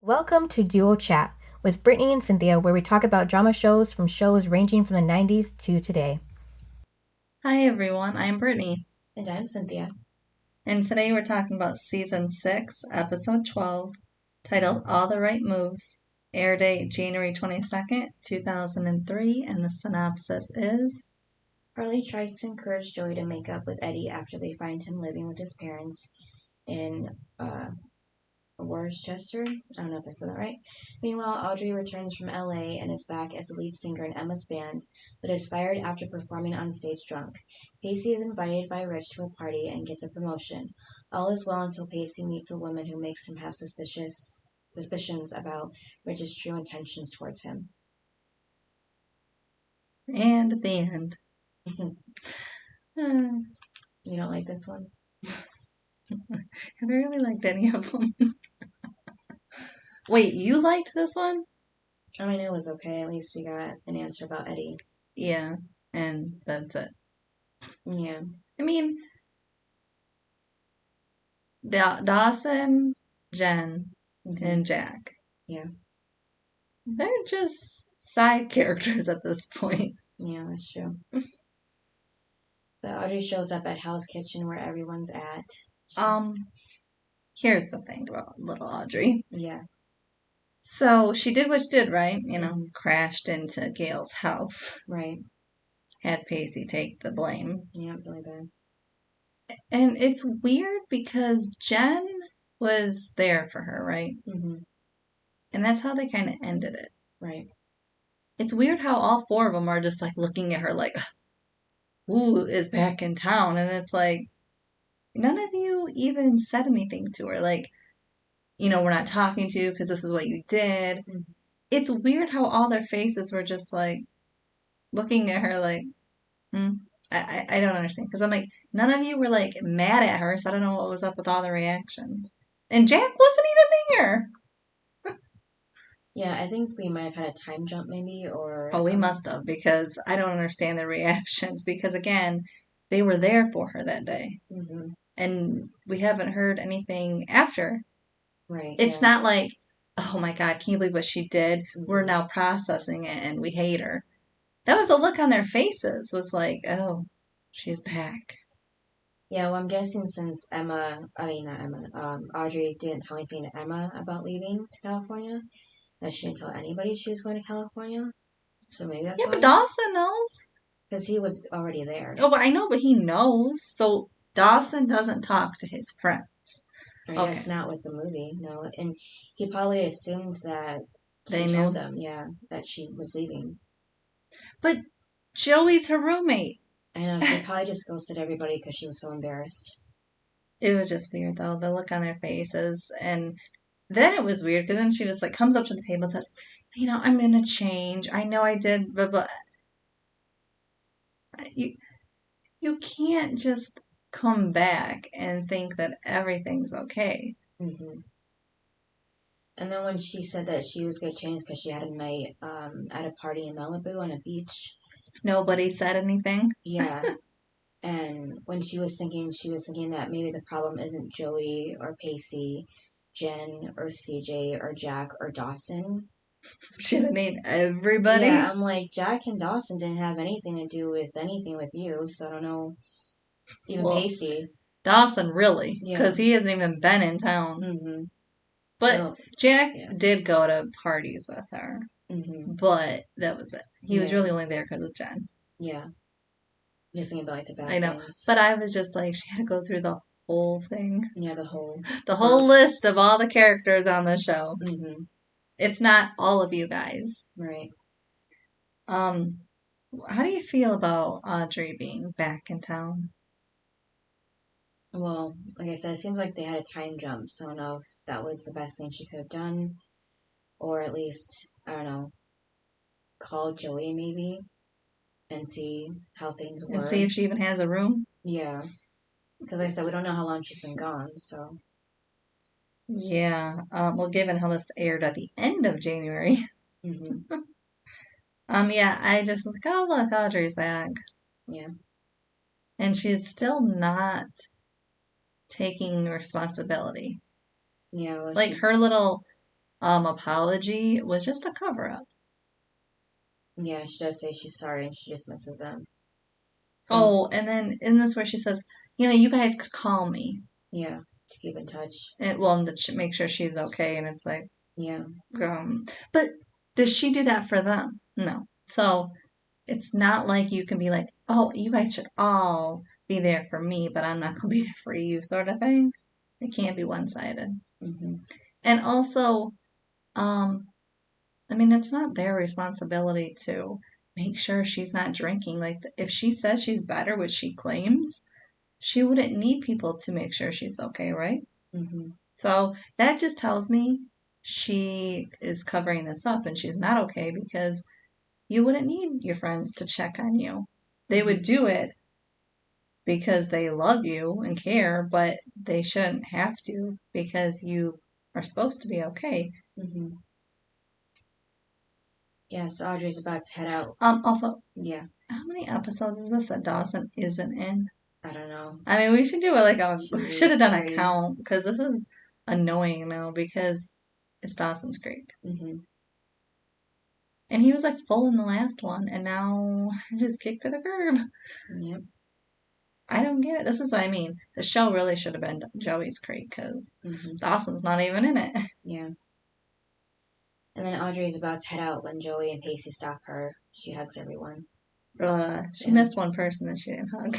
Welcome to Duo Chat with Brittany and Cynthia, where we talk about drama shows from shows ranging from the 90s to today. Hi everyone, I'm Brittany, And I'm Cynthia. and today we're talking about season 6, episode 12, titled All the Right Moves. Air date January 22nd, 2003, and the synopsis is Harley tries to encourage Joey to make up with Eddie after they find him living with his parents in Worcester. I don't know if I said that right. Meanwhile, Audrey returns from LA and is back as the lead singer in Emma's band, but is fired after performing on stage drunk. Pacey is invited by Rich to a party and gets a promotion. All is well until Pacey meets a woman who makes him have suspicions about Rich's true intentions towards him. and the end. You don't like this one? Have I really liked any of them? Wait, you liked this one? I mean, it was okay. At least we got an answer about Eddie. Yeah, and that's it. Yeah. I mean, Dawson, Jen, and Jack. Yeah. They're just side characters at this point. Yeah, that's true. But Audrey shows up at Hell's Kitchen where everyone's at. Here's the thing about little Audrey. Yeah. So she did what she did, right? Crashed into Gail's house. Right. Had Pacey take the blame. Yeah, really bad. And it's weird because Jen was there for her, right? Mm-hmm. And that's how they kind of ended it. Right. It's weird how all four of them are just like looking at her like, "Ooh, is back in town." And it's like, none of you even said anything to her. Like, we're not talking to you because this is what you did. Mm-hmm. It's weird how all their faces were just like looking at her like, I don't understand. Because I'm like, none of you were like mad at her, so I don't know what was up with all the reactions. And Jack wasn't even there. Yeah, I think we might have had a time jump maybe, or... Oh, we must have, because I don't understand the reactions. Because again, they were there for her that day. Mm-hmm. And we haven't heard anything after. Right. It's not like, oh my God, can you believe what she did? Mm-hmm. We're now processing it and we hate her. That was the look on their faces, was like, oh, she's back. Yeah, well, I'm guessing since Audrey didn't tell anything to Emma about leaving to California, that she didn't tell anybody she was going to California. So maybe that's why. Yeah, but Dawson knows. Because he was already there. Oh, but I know, but he knows. So Dawson doesn't talk to his friends. I guess not with the movie, no. And he probably assumed that she told them, that she was leaving. But Joey's her roommate. I know, she probably just ghosted everybody because she was so embarrassed. It was just weird, though, the look on their faces. And then it was weird, because then she just, like, comes up to the table and says, I'm going to change. I know I did, but you can't just come back and think that everything's okay. Mm-hmm. And then when she said that she was going to change because she had a night at a party in Malibu on a beach. Nobody said anything? Yeah. And when she was thinking that maybe the problem isn't Joey or Pacey, Jen or CJ or Jack or Dawson. She had to name everybody? Yeah, I'm like, Jack and Dawson didn't have anything to do with anything with you, so I don't know. Even Pacey. Dawson, really, because he hasn't even been in town. Mm-hmm. But Jack did go to parties with her. Mm-hmm. But that was it. He was really only there because of Jen. Yeah. Just thinking about like the bad I know. things. But I was just like, she had to go through the whole thing. Yeah, the whole list of all the characters on the show. Mm-hmm. It's not all of you guys. Right. How do you feel about Audrey being back in town? Well, like I said, it seems like they had a time jump, so I don't know if that was the best thing she could have done. Or at least, I don't know, call Joey maybe and see how things were. And see if she even has a room? Yeah. Because like I said, we don't know how long she's been gone, so. Yeah. Well, given how this aired at the end of January. Mm-hmm. Yeah, I just was like, oh, look, Audrey's back. Yeah. And she's still not taking responsibility. Yeah. Well, her little apology was just a cover-up. Yeah, she does say she's sorry and she just misses them. So, Oh, and then in this where she says, you guys could call me. yeah, to keep in touch. And, well, and to make sure she's okay. And it's like, Yeah. But does she do that for them? No. So it's not like you can be like, oh, you guys should all be there for me, but I'm not going to be there for you, sort of thing. It can't be one-sided. Mm-hmm. And also, I mean, it's not their responsibility to make sure she's not drinking. Like, if she says she's better, which she claims, she wouldn't need people to make sure she's okay, right? Mm-hmm. So that just tells me she is covering this up and she's not okay because you wouldn't need your friends to check on you. They would do it because they love you and care, but they shouldn't have to because you are supposed to be okay. Mm-hmm. Yeah, so Audrey's about to head out. Also, yeah, how many episodes is this that Dawson isn't in? I don't know. I mean, we should do it like we should have done a 2, 3. count because this is annoying now because it's Dawson's Creek. Mm-hmm. And he was like full in the last one, and now just kicked to the curb. Yep. I don't get it. This is what I mean. The show really should have been Joey's Creek because Dawson's not even in it. Yeah. And then Audrey's about to head out when Joey and Pacey stop her. She hugs everyone. She missed one person that she didn't hug.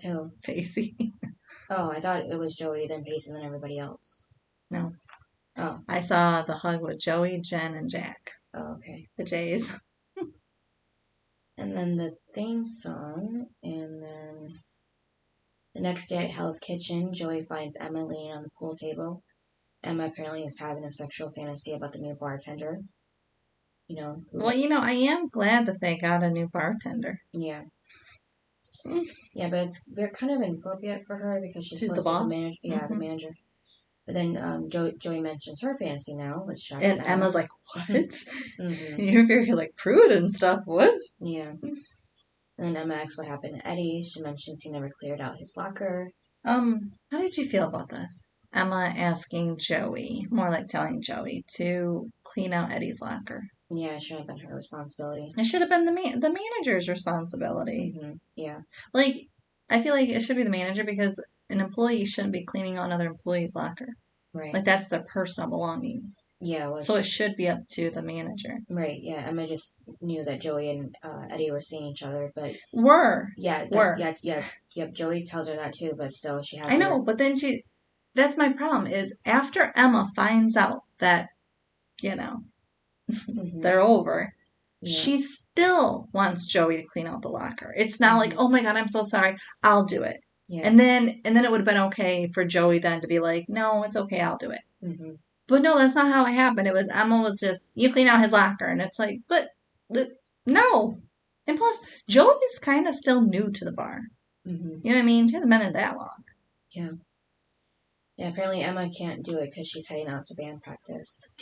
Who? Pacey. Oh, I thought it was Joey, then Pacey, and then everybody else. No. Oh. I saw the hug with Joey, Jen, and Jack. Oh, okay. The Jays. And then the theme song, and then the next day at Hell's Kitchen, Joey finds Emma laying on the pool table. Emma apparently is having a sexual fantasy about the new bartender. Well, I am glad that they got a new bartender. Yeah. Yeah, but it's kind of inappropriate for her because she's supposed the boss? to be the manager. Yeah, the manager. But then Joey mentions her fantasy now, which shocks And Emma. Emma's like, what? You're very, like, prude and stuff. What? Yeah. And then Emma asks what happened to Eddie. She mentions he never cleared out his locker. How did you feel about this? Emma asking Joey, more like telling Joey, to clean out Eddie's locker. Yeah, it should have been her responsibility. It should have been the manager's responsibility. Mm-hmm. Yeah. Like, I feel like it should be the manager because an employee shouldn't be cleaning out another employee's locker. Right. Like, that's their personal belongings. Yeah. Well, so it should be up to the manager. Right. Yeah. Emma just knew that Joey and Eddie were seeing each other, but Yeah. Joey tells her that too, but still, she has. I know, but then that's my problem. Is after Emma finds out that, they're over. Yeah. She still wants Joey to clean out the locker. It's not like, oh my God, I'm so sorry, I'll do it. Yeah. And then it would have been okay for Joey then to be like, no, it's okay, I'll do it. Mm-hmm. But no, that's not how it happened. It was Emma was just, you clean out his locker. And it's like, but no. And plus, Joey's kind of still new to the bar. Mm-hmm. You know what I mean? She hasn't been in that long. Yeah. Yeah, apparently Emma can't do it because she's heading out to band practice.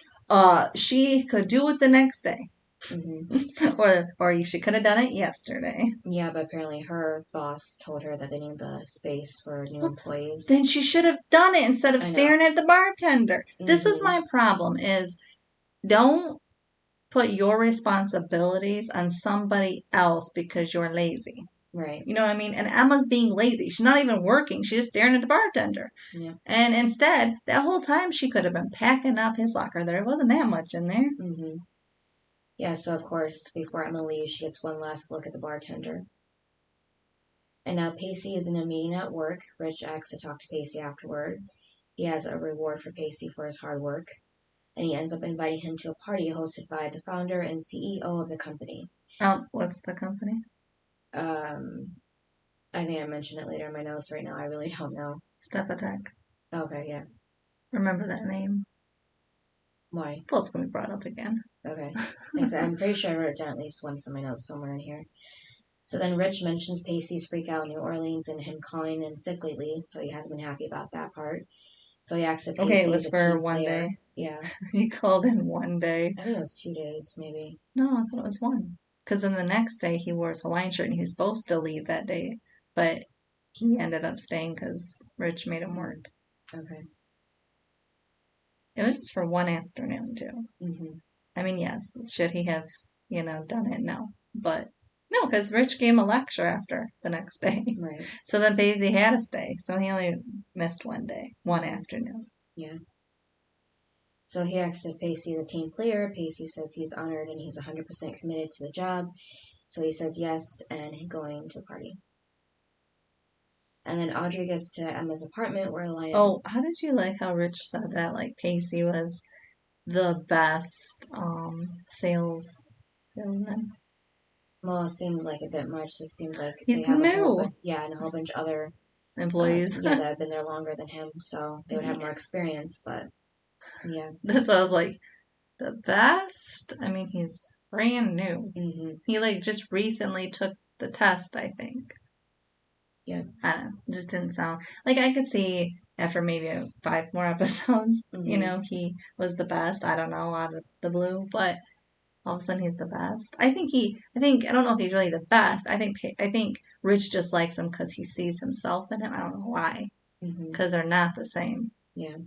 She could do it the next day. Mm-hmm. or she could have done it yesterday. Yeah, but apparently her boss told her that they need the space for new employees. Then she should have done it instead of staring at the bartender. Mm-hmm. This is my problem is don't put your responsibilities on somebody else because you're lazy. Right. You know what I mean? And Emma's being lazy. She's not even working. She's just staring at the bartender. Yeah. And instead, that whole time she could have been packing up his locker. There wasn't that much in there. Mm-hmm. Yeah, so of course, before Emma leaves, she gets one last look at the bartender. And now Pacey is in a meeting at work. Rich asks to talk to Pacey afterward. He has a reward for Pacey for his hard work. And he ends up inviting him to a party hosted by the founder and CEO of the company. What's the company? I think I mentioned it later in my notes. Right now, I really don't know. Step Attack. Okay, yeah. Remember that name. Why? Well, it's going to be brought up again. Okay. I'm pretty sure I wrote it down at least once in my notes somewhere in here. So then Rich mentions Pacey's freak out in New Orleans and him calling in sick lately, so he hasn't been happy about that part. So he asks if Pacey it was for one player. Day. Yeah. He called in one day. I think it was 2 days, maybe. No, I thought it was one. Because then the next day he wore his Hawaiian shirt and he was supposed to leave that day, but he ended up staying because Rich made him work. Okay. It was just for one afternoon, too. Mm-hmm. I mean, yes, should he have, done it? No. But no, because Rich gave him a lecture after the next day. Right. So then Pacey had to stay. So he only missed one day, one Mm-hmm. afternoon. Yeah. So he asks if Pacey is a team player. Pacey says he's honored and he's 100% committed to the job. So he says yes and going to a party. And then Audrey gets to Emma's apartment where Elena. Oh, how did you like how Rich said that? Like Pacey was the best salesman. Well, it seems like a bit much. So it seems like He's they have a whole new. bunch, and a whole bunch of other Employees. that have been there longer than him, so they would have Yeah. more experience. But yeah, That's why I was like, the best? I mean, he's brand new. mm-hmm. He like just recently took the test, I think. Yeah, I don't know. It just didn't sound like I could see after maybe 5 more episodes, mm-hmm. He was the best. I don't know, out of the blue, but all of a sudden he's the best. I don't know if he's really the best. I think Rich just likes him because he sees himself in him. I don't know why, Mm-hmm. because they're not the same. Yeah.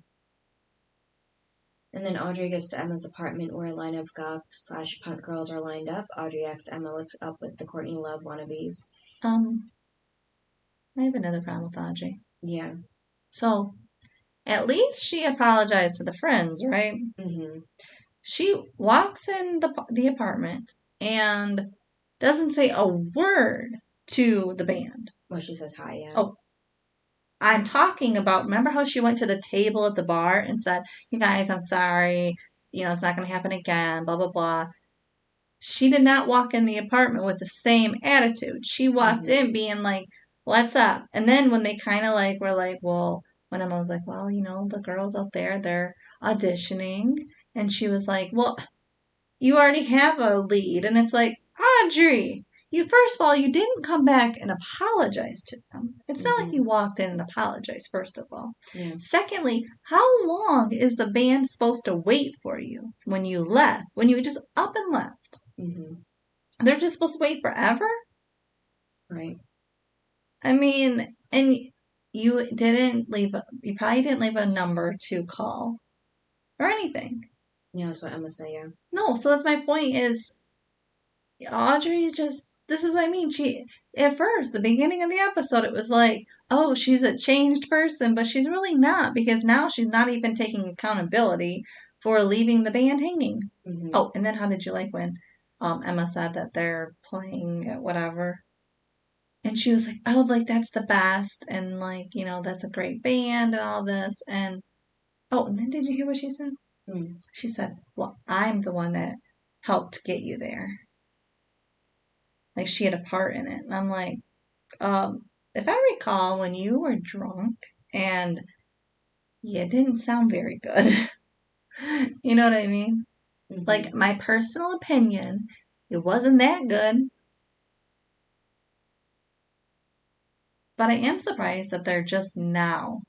And then Audrey gets to Emma's apartment where a line of goth/punk girls are lined up. Audrey asks Emma what's up with the Courtney Love wannabes. I have another problem with Audrey. Yeah. So at least she apologized to the friends, right? Mm-hmm. She walks in the apartment and doesn't say a word to the band. Well, she says hi, yeah. Oh, I'm talking about, remember how she went to the table at the bar and said, you guys, I'm sorry, it's not going to happen again, blah, blah, blah. She did not walk in the apartment with the same attitude. She walked in being like, what's up? And then when they kind of like were like, well, when Emma was like, well, the girls out there, they're auditioning. And she was like, well, you already have a lead. And it's like, Audrey, first of all, you didn't come back and apologize to them. It's not like you walked in and apologized, first of all. Yeah. Secondly, how long is the band supposed to wait for you when you left? When you just up and left? Mm-hmm. They're just supposed to wait forever? Right. I mean, and you probably didn't leave a number to call or anything. Yeah, that's what Emma said, yeah. No, so that's my point is Audrey just, this is what I mean. At first, the beginning of the episode, it was like, oh, she's a changed person, but she's really not because now she's not even taking accountability for leaving the band hanging. Mm-hmm. Oh, and then how did you like when Emma said that they're playing whatever? And she was like, oh, like, that's the best. And, like, that's a great band and all this. And, oh, and then did you hear what she said? Mm. She said, well, I'm the one that helped get you there. Like, she had a part in it. And I'm like, if I recall, when you were drunk and you didn't sound very good. You know what I mean? Mm-hmm. Like, my personal opinion, it wasn't that good. But I am surprised that they're just now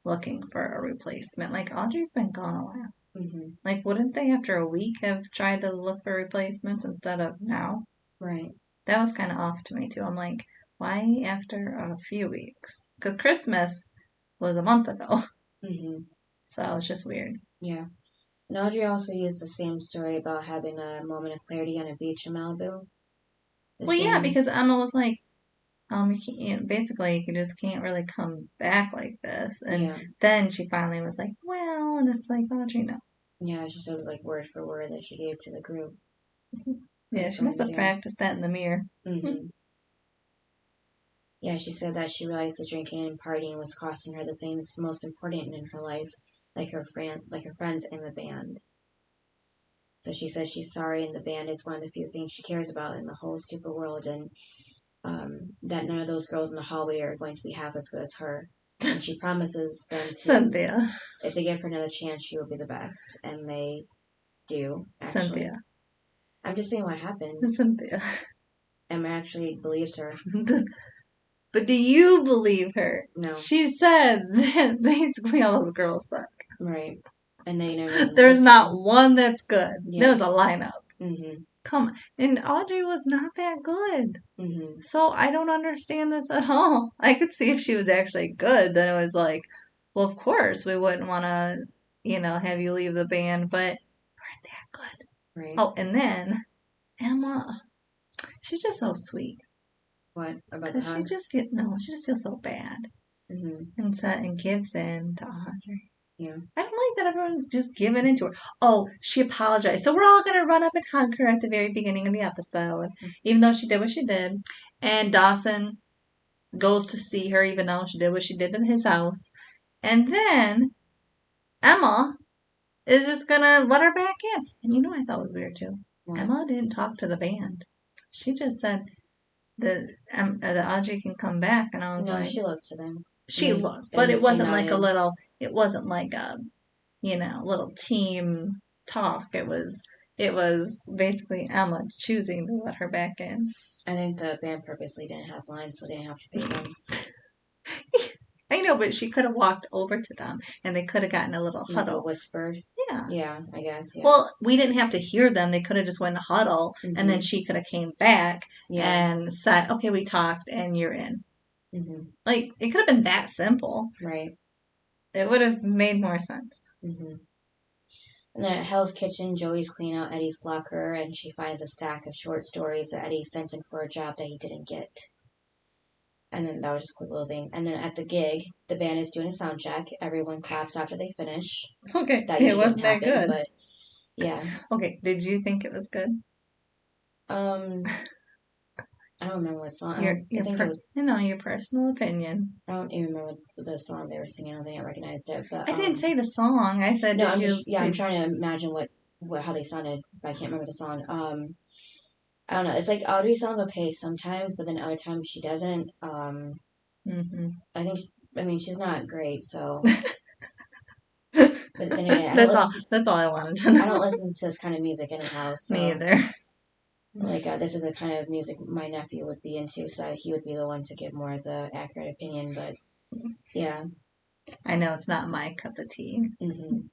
looking for a replacement. Like, Audrey's been gone a while. Mm-hmm. Like, wouldn't they, after a week, have tried to look for replacements instead of now? Right. That was kind of off to me, too. I'm like, why after a few weeks? Because Christmas was a month ago. Mm-hmm. So it's just weird. Yeah. And Audrey also used the same story about having a moment of clarity on a beach in Malibu. Yeah, because Emma was like, basically, you just can't really come back like this. And then she finally was like, well, and it's like, Audrey, no. Yeah, she said it was like word for word that she gave to the group. Yeah, she must have practiced that in the mirror. Mm-hmm. Yeah, she said that she realized that drinking and partying was costing her the things most important in her life, like her friends and the band. So she says she's sorry, and the band is one of the few things she cares about in the whole stupid world, and that none of those girls in the hallway are going to be half as good as her. And she promises them to, Cynthia. if they give her another chance, she will be the best. And they do, actually. Cynthia. I'm just saying what happened. Cynthia. Emma actually believes her. But do you believe her? No. She said that basically all those girls suck. Right. And they there's not one that's good. Yeah. There was a lineup. Mm-hmm. Come on. And Audrey was not that good. Mm-hmm. So I don't understand this at all. I could see if she was actually good, then it was like, well, of course we wouldn't want to, have you leave the band, but weren't that good. Right. Oh, and then Emma, she's just so sweet. What about Because she just feels so bad. And gives in to Audrey. Yeah. I don't like that everyone's just giving into her. Oh, she apologized. So we're all going to run up and hug her at the very beginning of the episode, even though she did what she did. And Dawson goes to see her, even though she did what she did in his house. And then Emma is just going to let her back in. And you know what I thought was weird, too? What? Emma didn't talk to the band. She just said that Audrey can come back. And I was like... No, she looked to them. She looked, but it wasn't like it wasn't like a, little team talk. It was basically Emma choosing to let her back in. I think the band purposely didn't have lines, so they didn't have to pay them. I know, but she could have walked over to them, and they could have gotten a little huddle. Whispered. Yeah. Yeah, I guess. Yeah. Well, we didn't have to hear them. They could have just went in a huddle, and then she could have came back and said, "Okay, we talked, and you're in." Like, it could have been that simple. Right. It would have made more sense. And then at Hell's Kitchen, Joey's cleaning out Eddie's locker, and she finds a stack of short stories that Eddie sent in for a job that he didn't get. And then that was just a quick little thing. And then at the gig, the band is doing a sound check. Everyone claps after they finish. Okay. That usually wasn't that good. But, yeah. Okay. Did you think it was good? I don't remember what song. Your personal opinion. I don't even remember the song they were singing. I don't think I recognized it. But I didn't say the song. I said, no. I'm trying to imagine how they sounded, but I can't remember the song. I don't know. It's like Audrey sounds okay sometimes, but then other times she doesn't. I think. She's not great, so. But then again, that's all I wanted to know. I don't listen to this kind of music anyhow. So. Me either. Like, this is the kind of music my nephew would be into, so he would be the one to give more of the accurate opinion, but, yeah. I know, it's not my cup of tea. And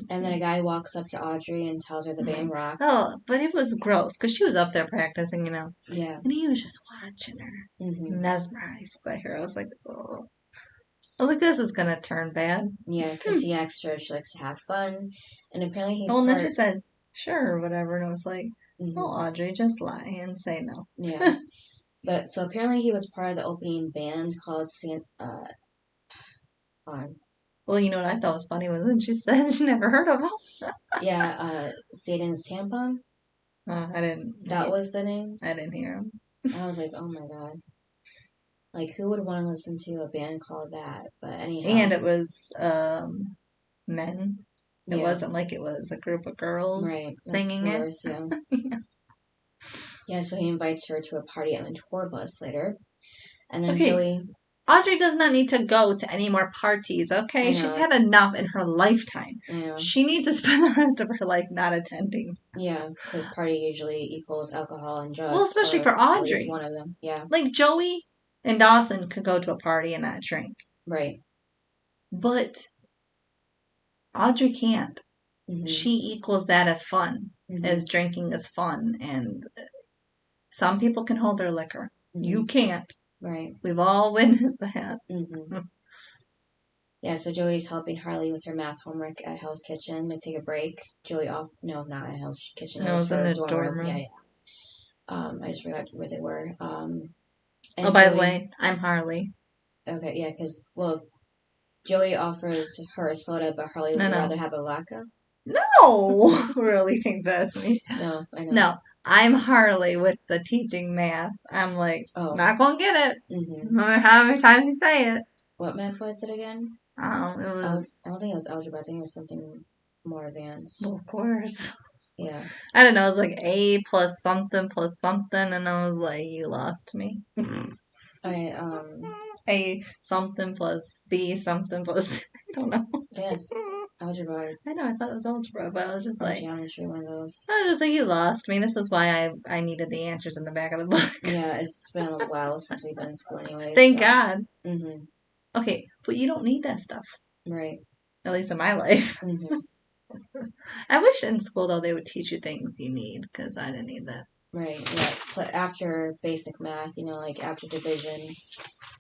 then a guy walks up to Audrey and tells her the band rocks. Oh, but it was gross, because she was up there practicing, Yeah. And he was just watching her, mesmerized by her. I was like, oh. Look, this is going to turn bad. Yeah, because he asked her if she likes to have fun, and apparently he's and then she said, sure, or whatever, and I was like, oh, Audrey, just lie and say no. Yeah. But, so apparently he was part of the opening band called Well, you know what I thought was funny was when she said she never heard of him. Yeah, Satan's Tampon. I didn't. That was the name? I didn't hear him. I was like, oh my god. Like, who would want to listen to a band called that? But anyhow. And it was men. It wasn't like it was a group of girls singing it. Yeah, so he invites her to a party on the tour bus later. And then Joey... Audrey does not need to go to any more parties, okay? She's had enough in her lifetime. She needs to spend the rest of her life not attending. Yeah, because party usually equals alcohol and drugs. Well, especially for Audrey. At least one of them, yeah. Like, Joey and Dawson could go to a party and not drink. Right. But Audrey can't. She equals that as fun, as drinking is fun. And some people can hold their liquor. You can't. Right. We've all witnessed that. Yeah, so Joey's helping Harley with her math homework at Hell's Kitchen. They take a break. Joey off... No, not at Hell's Kitchen. No, it was in the dorm room. Yeah. I just forgot where they were. By the way, I'm Harley. Okay, yeah, because, Joey offers her a soda, but Harley would rather have a vodka. No! Really think that's me. No, I know. No, I'm Harley with the teaching math. I'm like, not gonna get it. No matter how many times you say it. What math was it again? I don't think it was algebra. I think it was something more advanced. Well, of course. Yeah. I don't know. It was like A plus something, and I was like, you lost me. Alright, A something plus B something plus... I don't know. Yes. Algebra. I know, I thought it was algebra, but I was just like... Geometry, one of those. I was just like, you lost me. This is why I needed the answers in the back of the book. Yeah, it's been a while since we've been in school anyway. Thank God. Okay, but you don't need that stuff. Right. At least in my life. I wish in school, though, they would teach you things you need, because I didn't need that. Right, yeah. After basic math, like after division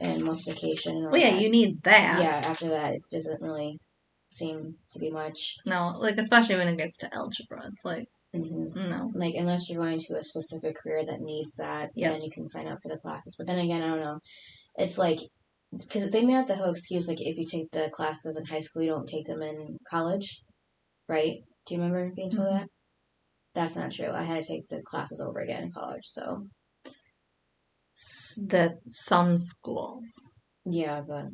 and multiplication and all that. You need that. Yeah, after that, it doesn't really seem to be much. No, like, especially when it gets to algebra. It's like, no. Like, unless you're going to a specific career that needs that, then you can sign up for the classes. But then again, I don't know. It's like, because they made up the whole excuse, like, if you take the classes in high school, you don't take them in college, right? Do you remember being told that? That's not true. I had to take the classes over again in college, so. That some schools. Yeah, but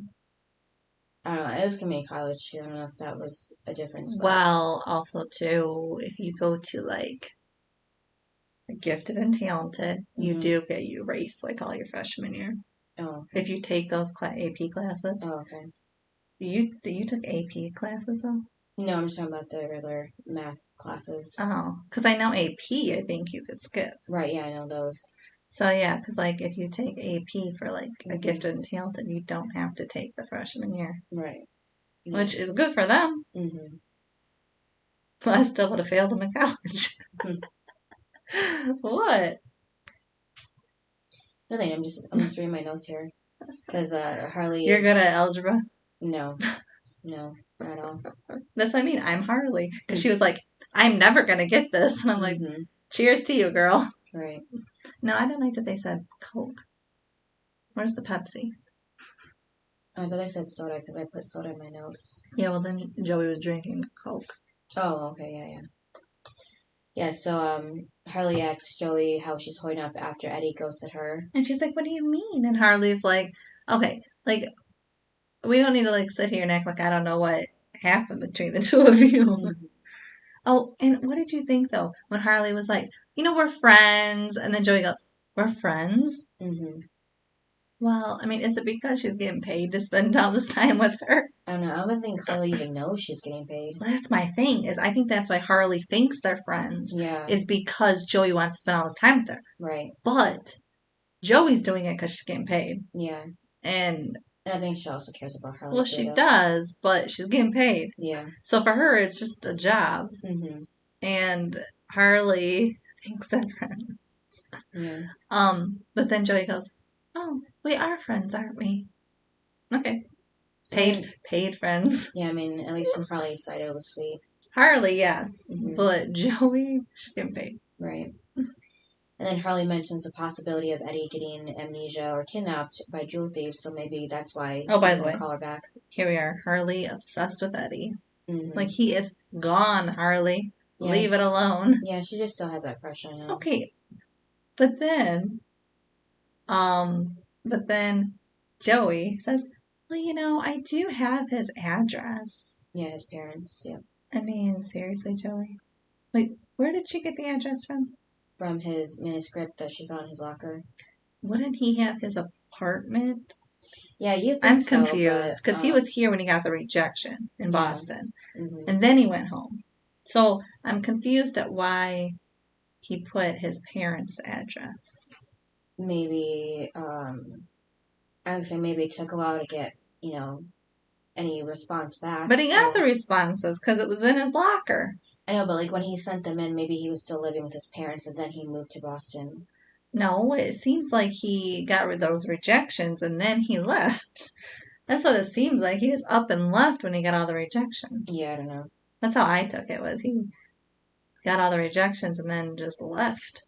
I don't know. It was community college too. I don't know if that was a difference. But. Well, also too, if you go to like gifted and talented, you do get erased like all your freshman year. Oh. Okay. If you take those AP classes. Oh, okay. You took AP classes though? No, I'm just talking about the regular math classes. Oh, because I know AP, I think you could skip. Right. Yeah, I know those. So yeah, because like if you take AP for like a gifted and talented, you don't have to take the freshman year. Right. Yeah. Which is good for them. Mm-hmm. But I still would have failed them in college. What? Nothing. I'm just reading my notes here because Harley. You're good at algebra. No, not at all. That's what I mean. I'm Harley because she was like, "I'm never gonna get this," and I'm like, "Cheers to you, girl." Right. No, I didn't like that they said Coke. Where's the Pepsi? I thought I said soda because I put soda in my notes. Yeah, well then Joey was drinking Coke. Oh, okay, yeah. Yeah, so Harley asks Joey how she's holding up after Eddie ghosted her. And she's like, "What do you mean?" And Harley's like, "Okay, like, we don't need to like sit here and act like I don't know what happened between the two of you." Oh, and what did you think though when Harley was like, "We're friends," and then Joey goes, "We're friends?" Well, I mean, is it because she's getting paid to spend all this time with her? I don't know. I don't think Harley even knows she's getting paid. Well, that's my thing. I think that's why Harley thinks they're friends. Yeah. Is because Joey wants to spend all this time with her. Right. But Joey's doing it because she's getting paid. Yeah. And I think she also cares about Harley. Well, she does, but she's getting paid. Yeah. So for her, it's just a job. And Harley thinks they're friends. Yeah. But then Joey goes, "Oh, we are friends, aren't we?" Okay. Paid friends. Yeah, I mean, at least from Harley's side, it was sweet. Harley, yes. But Joey, she's getting paid. Right. And then Harley mentions the possibility of Eddie getting amnesia or kidnapped by jewel thieves, so maybe that's why he doesn't call her back. Here we are. Harley obsessed with Eddie. Like, he is gone, Harley. Yeah, leave it alone. Yeah, she just still has that crush on him. Okay. But then Joey says, "Well, I do have his address." Yeah, his parents, yeah. I mean, seriously, Joey? Like, where did she get the address from? From his manuscript that she found in his locker. Wouldn't he have his apartment? Yeah, you think I'm so, confused, because he was here when he got the rejection in Boston. And then he went home. So, I'm confused at why he put his parents' address. Maybe, I would say maybe it took a while to get, any response back. But he got the responses because it was in his locker. I know, but like when he sent them in, maybe he was still living with his parents and then he moved to Boston. No, it seems like he got rid of those rejections and then he left. That's what it seems like. He just up and left when he got all the rejections. Yeah, I don't know. That's how I took it, was he got all the rejections and then just left.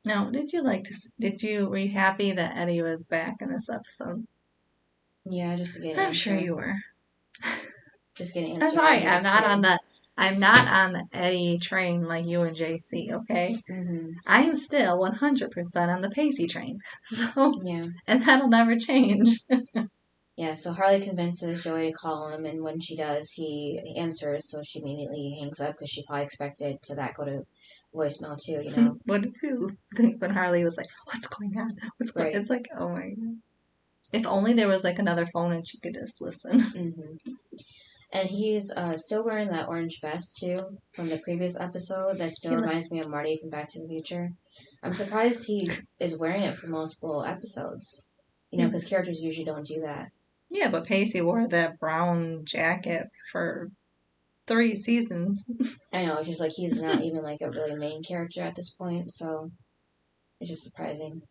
Now, were you happy that Eddie was back in this episode? Yeah, just to get an I'm answer. sure you were. Just get an answer. I'm sorry, I'm not on the Eddie train like you and JC, okay? I am still 100% on the Pacey train. So, yeah. And that'll never change. Yeah, so Harley convinces Joey to call him, and when she does, he answers, so she immediately hangs up because she probably expected that go to voicemail too, What did you think when Harley was like, "What's going on? What's going on?" It's like, oh my God. If only there was like another phone and she could just listen. And he's still wearing that orange vest too from the previous episode. That still reminds me of Marty from Back to the Future. I'm surprised he is wearing it for multiple episodes. Because characters usually don't do that. Yeah, but Pacey wore that brown jacket for 3 seasons. I know, it's just like he's not even like a really main character at this point, so it's just surprising.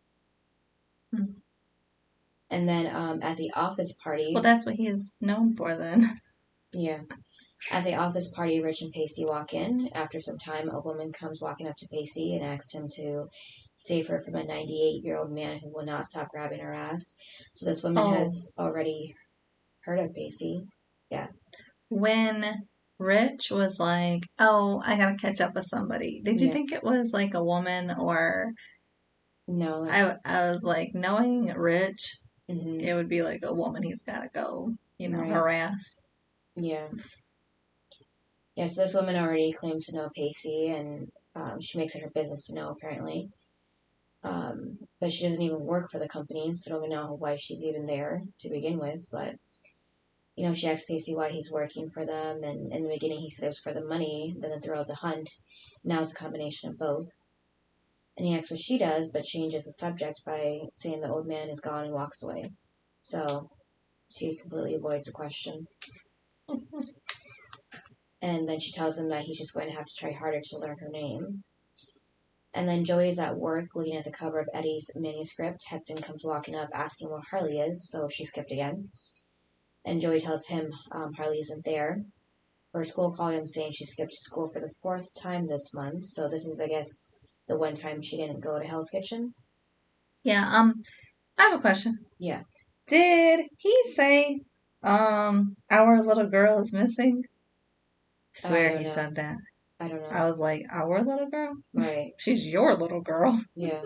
And then at the office party... Well, that's what he is known for then. Yeah. At the office party, Rich and Pacey walk in. After some time, a woman comes walking up to Pacey and asks him to save her from a 98-year-old man who will not stop grabbing her ass. So this woman Oh, has already heard of Pacey. Yeah. when Rich was like, "Oh, I gotta catch up with somebody," did you Yeah. think it was like a woman, or No. I was like, knowing Rich, Mm-hmm. it would be like a woman he's gotta go, Right. harass. Yeah. Yeah, so this woman already claims to know Pacey, and she makes it her business to know, apparently. But she doesn't even work for the company, so don't even know why she's even there to begin with. But, she asks Pacey why he's working for them, and in the beginning he said it was for the money, then throughout the hunt, now it's a combination of both. And he asks what she does, but changes the subject by saying the old man is gone and walks away. So she completely avoids the question. And then she tells him that he's just going to have to try harder to learn her name. And then Joey's at work looking at the cover of Eddie's manuscript. Hudson comes walking up asking where Harley is, so she skipped again. And Joey tells him Harley isn't there. Her school called him saying she skipped school for the 4th time this month. So this is, I guess, the one time she didn't go to Hell's Kitchen. Yeah, I have a question. Yeah. Did he say, our little girl is missing? I I swear don't he know. said that. I don't know. I was like, our little girl? Right. She's your little girl. Yeah.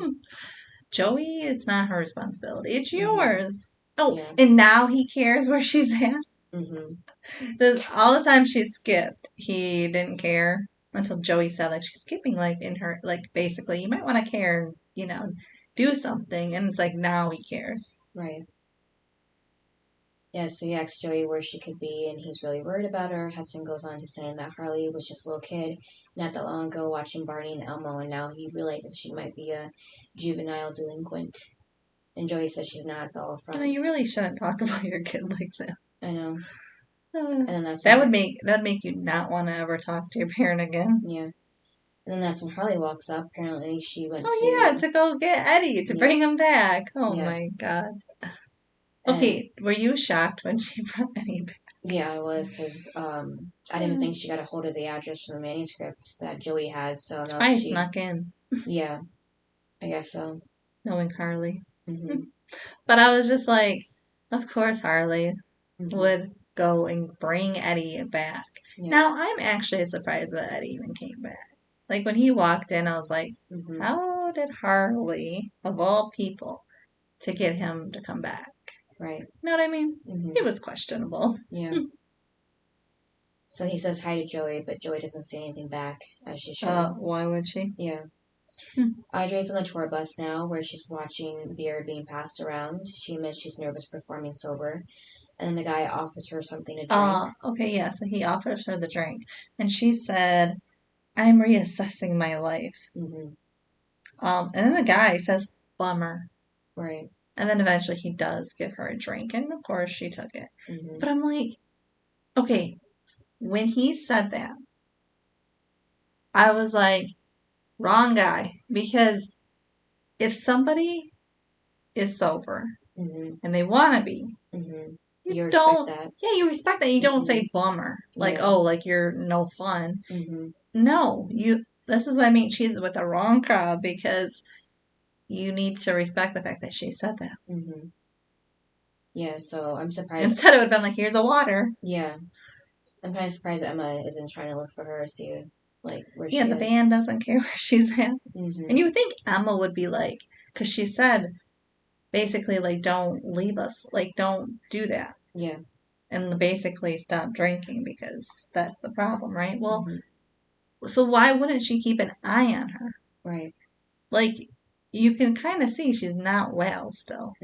Joey, it's not her responsibility. It's Mm-hmm. yours. Oh, Yeah. and now he cares where she's at. Mm-hmm. All the time she skipped, he didn't care until Joey said, like, she's skipping, like, in her, like, basically, you might want to care and, do something. And it's like, now he cares. Right. Yeah, so he asks Joey where she could be, and he's really worried about her. Hudson goes on to saying that Harley was just a little kid not that long ago watching Barney and Elmo, and now he realizes she might be a juvenile delinquent. And Joey says she's not, it's all a front. You really shouldn't talk about your kid like that. I know. And then that's that would make you not want to ever talk to your parent again. Yeah. And then that's when Harley walks up. Apparently she went to go get Eddie to bring him back. Oh my god. Okay, were you shocked when she brought Eddie back? Yeah, I was, because I didn't even think she got a hold of the address from the manuscript that Joey had, so no, I snuck in. Yeah, I guess so. Knowing Harley. Mm-hmm. But I was just like, of course Harley would go and bring Eddie back. Yeah. Now, I'm actually surprised that Eddie even came back. Like, when he walked in, I was like, how did Harley, of all people, to get him to come back? Right. You know what I mean? It was questionable. Yeah. So he says hi to Joey, but Joey doesn't say anything back, as she should. Why would she? Yeah. Audrey's on the tour bus now, where she's watching beer being passed around. She admits she's nervous performing sober. And then the guy offers her something to drink. Okay, yeah, so he offers her the drink. And she said, I'm reassessing my life. And then the guy says, bummer. Right. And then eventually he does give her a drink. And of course she took it. But I'm like, okay, when he said that, I was like, wrong guy. Because if somebody is sober and they want to be, you respect that. Yeah, you respect that. You don't say bummer. Like, oh, like you're no fun. No, this is what I mean. She's with the wrong crowd, because you need to respect the fact that she said that. Yeah, so I'm surprised. Instead, it would have been like, here's a water. Yeah. I'm kind of surprised that Emma isn't trying to look for her, see, like, where she is. Yeah, the band doesn't care where she's at. And you would think Emma would be like, because she said, basically, like, don't leave us. Like, don't do that. Yeah. And basically stop drinking, because that's the problem, right? Well, so why wouldn't she keep an eye on her? Right. Like, you can kind of see she's not well still.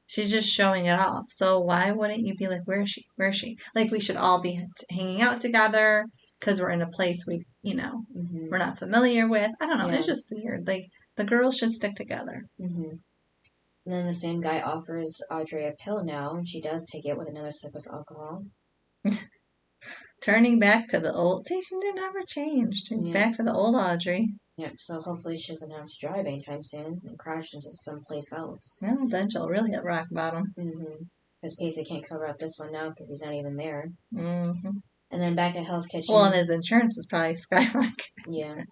She's just showing it off. So why wouldn't you be like, where is she? Where is she? Like, we should all be hanging out together because we're in a place we're not familiar with. I don't know. Yeah. It's just weird. Like, the girls should stick together. And then the same guy offers Audrey a pill now, and she does take it with another sip of alcohol. Turning back to the old... See, she never changed. She's back to the old Audrey. Yeah, so hopefully she doesn't have to drive anytime soon and crash into someplace else. Well, then she'll really hit rock bottom. because Pacey can't cover up this one now because he's not even there. Mm-hmm. And then back at Hell's Kitchen. Well, and his insurance is probably skyrocketing. Yeah.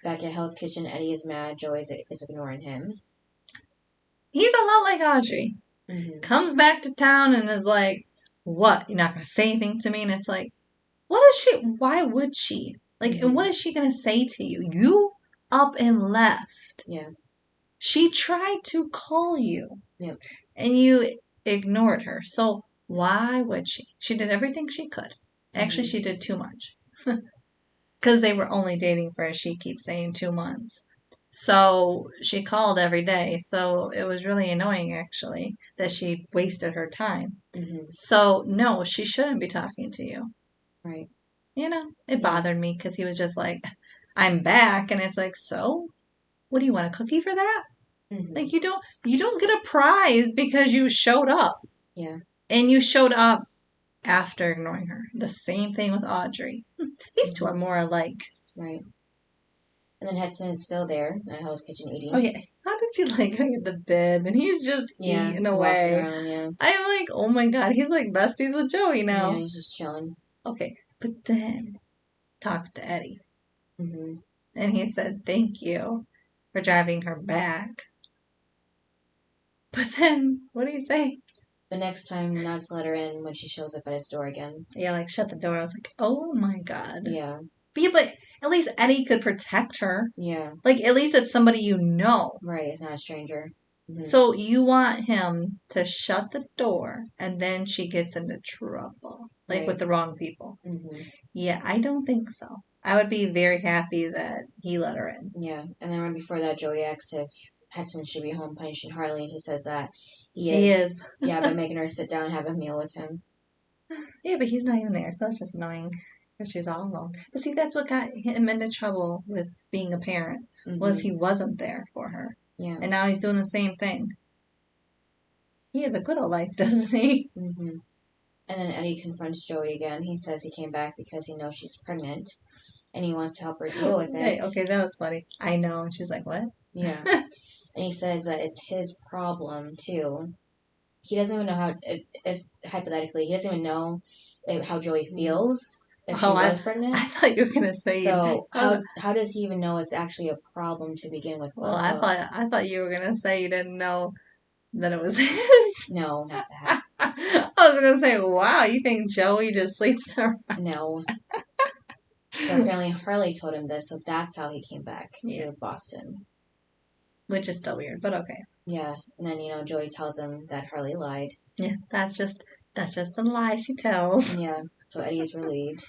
Back at Hell's Kitchen, Eddie is mad. Joey is ignoring him. He's a lot like Audrey. Mm-hmm. Comes back to town and is like, what? You're not going to say anything to me? And it's like, what is she? Why would she? Like, and what is she going to say to you? You up and left. Yeah. She tried to call you. Yep. And you ignored her. So why would she? She did everything she could. Actually, she did too much. Because they were only dating for, as she keeps saying, 2 months. So she called every day. So it was really annoying, actually, that she wasted her time. Mm-hmm. So, no, she shouldn't be talking to you. Right. You know, it bothered me because he was just like, I'm back. And it's like, so? What do you want, a cookie for that? Mm-hmm. Like, you don't get a prize because you showed up. Yeah. And you showed up after ignoring her. The same thing with Audrey. These two are more alike. Right. And then Hudson is still there at Hell's Kitchen eating. Oh, yeah. How did you like him at the bed? And he's just eating away. Around, yeah. I'm like, oh my God, he's like besties with Joey now. Yeah, he's just chilling. Okay. But then talks to Eddie. Mm-hmm. And he said, thank you for driving her back. But then, what do you say? But next time, not to let her in when she shows up at his door again. Yeah, like, shut the door. I was like, oh my God. Yeah. But, yeah, but at least Eddie could protect her. Yeah. Like, at least it's somebody you know. Right, it's not a stranger. Mm-hmm. So you want him to shut the door and then she gets into trouble. Like, with the wrong people. Mm-hmm. Yeah, I don't think so. I would be very happy that he let her in. Yeah, and then right before that, Joey asks if Hudson should be home punishing Harley, and he says that he is. Yeah, by making her sit down and have a meal with him. Yeah, but he's not even there, so it's just annoying because she's all alone. But see, that's what got him into trouble with being a parent, was he wasn't there for her. Yeah. And now he's doing the same thing. He has a good old life, doesn't he? Mm-hmm. And then Eddie confronts Joey again. He says he came back because he knows she's pregnant, and he wants to help her deal with it. Okay, that was funny. I know. And she's like, what? Yeah. And he says that it's his problem, too. He doesn't even know how, if hypothetically, he doesn't even know how Joey feels if she was pregnant. I thought you were going to say... So, how does he even know it's actually a problem to begin with? Well, I thought you were going to say you didn't know that it was his. No, not that. I was going to say, wow, you think Joey just sleeps around? No. So apparently Harley told him this, so that's how he came back to Boston. Which is still weird, but okay. Yeah, and then, Joey tells him that Harley lied. Yeah, that's just a lie she tells. Yeah, so Eddie's relieved.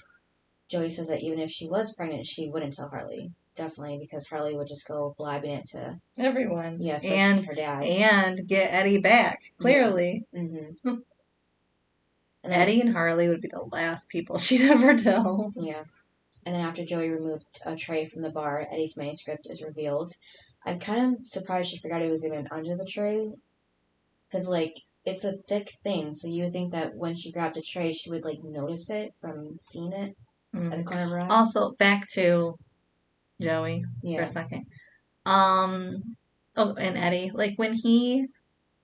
Joey says that even if she was pregnant, she wouldn't tell Harley. Definitely, because Harley would just go blabbing it to everyone. Yeah, especially her dad. And get Eddie back, clearly. Yeah. Mm-hmm. And Eddie and Harley would be the last people she'd ever tell. Yeah. And then after Joey removed a tray from the bar, Eddie's manuscript is revealed. I'm kind of surprised she forgot it was even under the tray. Because, it's a thick thing, so you would think that when she grabbed the tray, she would, notice it from seeing it at the corner of her eye. Also, back to Joey for a second. And Eddie. When he...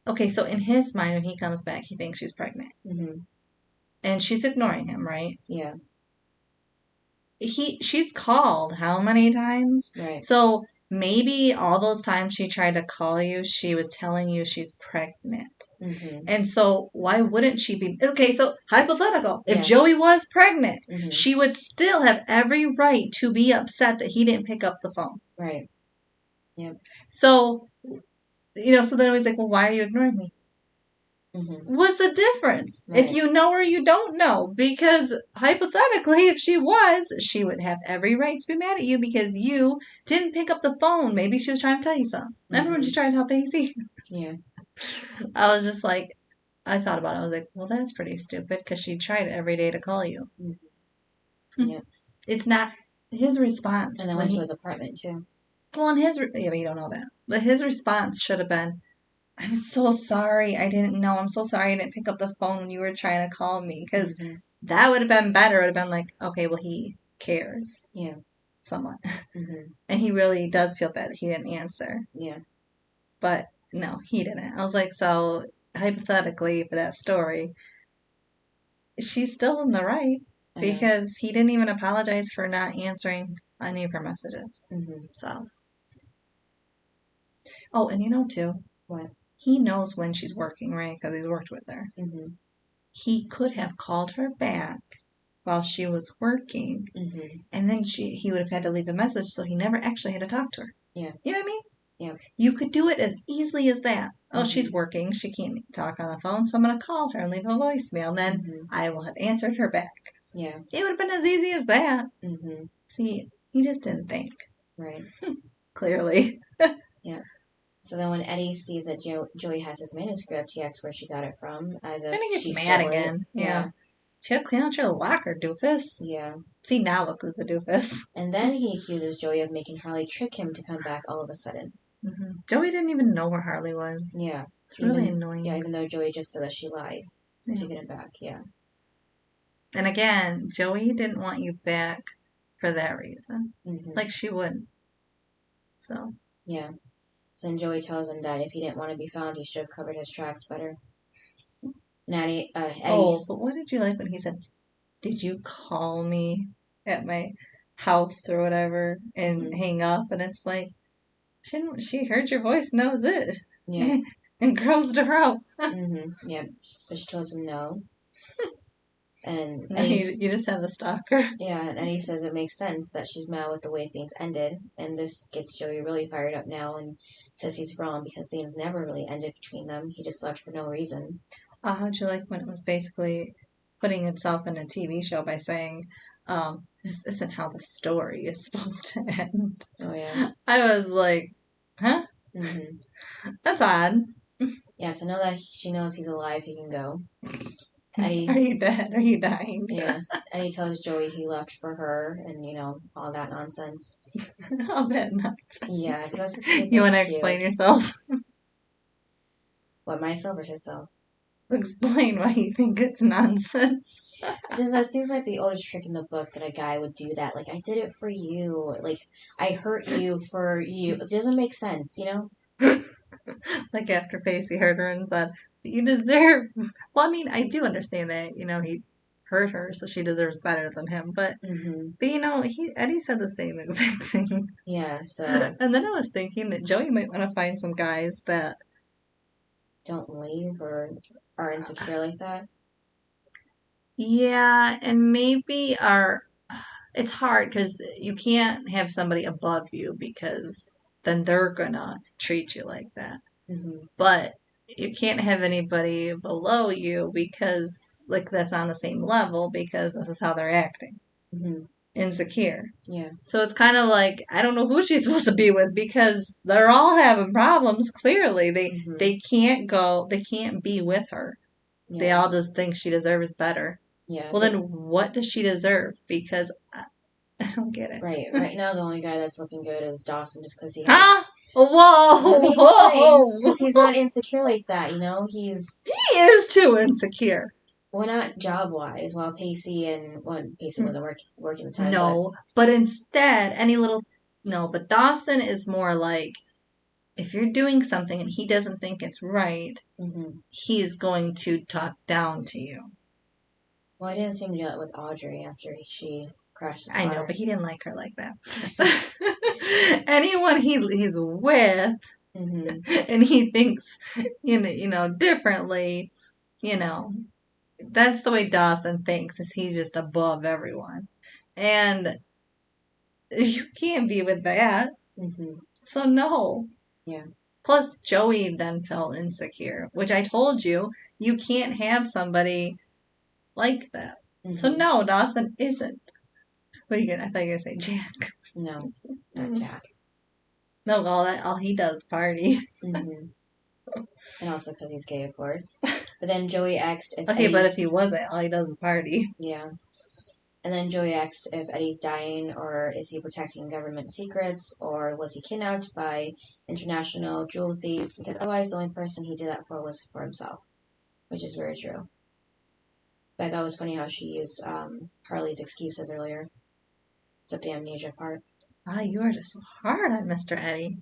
Okay, so in his mind, when he comes back, he thinks she's pregnant. Mm-hmm. And she's ignoring him, right? Yeah. She's called how many times? Right. So maybe all those times she tried to call you, she was telling you she's pregnant. Mm-hmm. And so why wouldn't she be... Okay, so hypothetical. If Joey was pregnant, she would still have every right to be upset that he didn't pick up the phone. Right. Yep. So, so then it was like, well, why are you ignoring me? Mm-hmm. What's the difference? Right. If you know or you don't know? Because hypothetically, if she was, she would have every right to be mad at you because you didn't pick up the phone. Maybe she was trying to tell you something. Remember when she tried to tell Pacey? Yeah. I was just like, I thought about it. I was like, well, that's pretty stupid because she tried every day to call you. Mm-hmm. Yep. It's not his response. And then went to his apartment, too. Well, and but you don't know that. But his response should have been, I'm so sorry. I didn't know. I'm so sorry I didn't pick up the phone when you were trying to call me. Because that would have been better. It would have been like, okay, well, he cares. Yeah. Somewhat. Mm-hmm. And he really does feel bad that he didn't answer. Yeah. But no, he didn't. I was like, so hypothetically for that story, she's still in the right I know. because he didn't even apologize for not answering any of her messages. Mm-hmm. So, oh, and you know too, What? he knows when she's working, right? Because he's worked with her. Mm-hmm. He could have called her back while she was working, Mm-hmm. and then he would have had to leave a message, so he never actually had to talk to her. Yeah. You know what I mean? Yeah. You could do it as easily as that. Oh, she's Mm-hmm. working. She can't talk on the phone, so I'm going to call her and leave a voicemail. And then Mm-hmm. I will have answered her back. Yeah. It would have been as easy as that. Mm-hmm. See, he just didn't think. Right. Clearly. Yeah. So then when Eddie sees that Joey has his manuscript, he asks where she got it from, as if Then he she gets mad stole again. it. Yeah. She had to clean out your locker, doofus. Yeah. See, now look who's the doofus. And then he accuses Joey of making Harley trick him to come back all of a sudden. Mm-hmm. Joey didn't even know where Harley was. Yeah. It's really annoying. Yeah, even though Joey just said that she lied Yeah. to get him back. Yeah. And again, Joey didn't want you back for that reason. Mm-hmm. Like she wouldn't. So. Yeah. So then Joey tells him that if he didn't want to be found, he should have covered his tracks better. Eddie. Oh, but what did you like when he said, "Did you call me at my house or whatever and hang up?" And it's like, she heard your voice, knows it. Yeah. And grows to her house. Mm-hmm. Yeah. But she tells him no. And No, you just have a stalker. Yeah, and Eddie says it makes sense that she's mad with the way things ended, and this gets Joey really fired up now and says he's wrong because things never really ended between them. He just left for no reason. How'd you like when it was basically putting itself in a TV show by saying, this isn't how the story is supposed to end? Oh, yeah. I was like, huh? Mm-hmm. That's odd. Yeah, so now that she knows he's alive, he can go. Eddie, are you dead? Are you dying? Yeah. Eddie tells Joey he left for her and, all that nonsense. All that nonsense. Yeah, because that's just you want to explain yourself? What, myself or himself? Explain why you think it's nonsense. That seems like the oldest trick in the book that a guy would do that. Like, I did it for you. Like, I hurt you for you. It doesn't make sense, Like after Pacey heard her and said, "You deserve." Well, I mean, I do understand that. He hurt her, so she deserves better than him. But, Eddie said the same exact thing. Yeah. So. And then I was thinking that Joey might want to find some guys that don't leave or are insecure like that. Yeah, and maybe it's hard because you can't have somebody above you because then they're gonna treat you like that. Mm-hmm. But you can't have anybody below you because that's on the same level because this is how they're acting. Mm-hmm. Insecure. Yeah. So it's kind of like, I don't know who she's supposed to be with because they're all having problems. Clearly, they can't be with her. Yeah. They all just think she deserves better. Yeah. Well, then what does she deserve? Because I don't get it. Right. Right now, the only guy that's looking good is Dawson, just because he has. Huh? Whoa! Because he's not insecure like that, He is too insecure. Well, not job-wise. While Pacey wasn't working the time. No, but instead, but Dawson is more like, if you're doing something and he doesn't think it's right, he's going to talk down to you. Well, I didn't see him do that with Audrey after she crashed the car. I know, but he didn't like her like that. Anyone he's with, and he thinks, differently, that's the way Dawson thinks, is he's just above everyone. And you can't be with that. Mm-hmm. So no. Yeah. Plus, Joey then felt insecure, which I told you can't have somebody like that. Mm-hmm. So no, Dawson isn't. What are you gonna? I thought you were gonna say Jack. No, not Jack. No, all he does is party. Mm-hmm. And also because he's gay, of course. But then Joey asks if but if he wasn't, all he does is party. Yeah. And then Joey asks if Eddie's dying, or is he protecting government secrets, or was he kidnapped by international jewel thieves? Because otherwise the only person he did that for was for himself, which is very true. But I thought it was funny how she used Harley's excuses earlier. Except the amnesia part. Ah, you are just so hard on Mr. Eddie.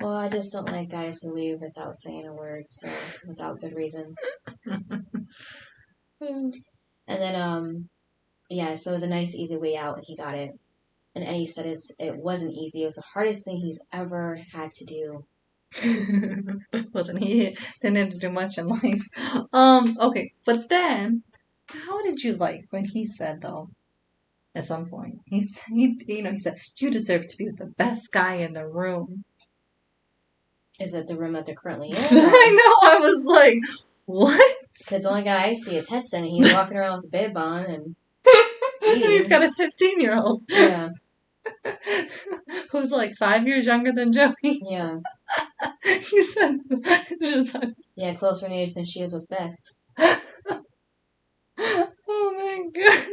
Well, I just don't like guys who leave without saying a word, so without good reason. And then, yeah, so it was a nice, easy way out, and he got it. And Eddie said it wasn't easy. It was the hardest thing he's ever had to do. Well, then he didn't have to do much in life. Okay, but then, how did you like when he said, though, at some point, he said, you deserve to be with the best guy in the room. Is it the room that they're currently in? I know, I was like, what? Because the only guy I see is Hudson, and he's walking around with a bib on, and he's got a 15-year-old. Yeah. Who's like 5 years younger than Joey. Yeah. He said, yeah, closer in age than she is with Bess. Oh my god.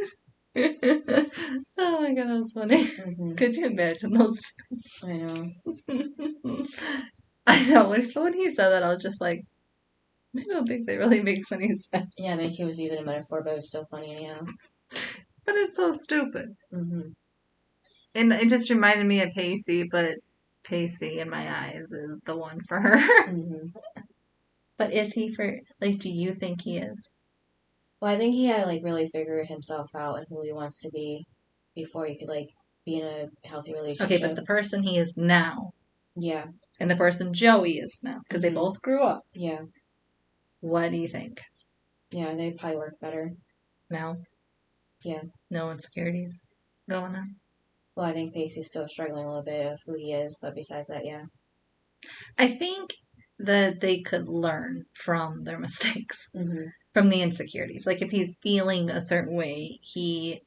Oh my god, that was funny. Mm-hmm. Could you imagine those? I know. I know. When he said that, I was just like, I don't think that really makes any sense. Yeah, I think he was using a metaphor, but it was still funny anyhow. But it's so stupid. Mm-hmm. And it just reminded me of Pacey, but Pacey, in my eyes, is the one for her. Mm-hmm. But is he for, like, do you think he is? Well, I think he had to, like, really figure himself out and who he wants to be before he could, like, be in a healthy relationship. Okay, but the person he is now. Yeah. And the person Joey is now. Because they both grew up. Yeah. What do you think? Yeah, they probably work better. No? Yeah. No insecurities going on? Well, I think Pacey's still struggling a little bit of who he is, but besides that, yeah. I think that they could learn from their mistakes. Mm-hmm. From the insecurities. Like, if he's feeling a certain way, he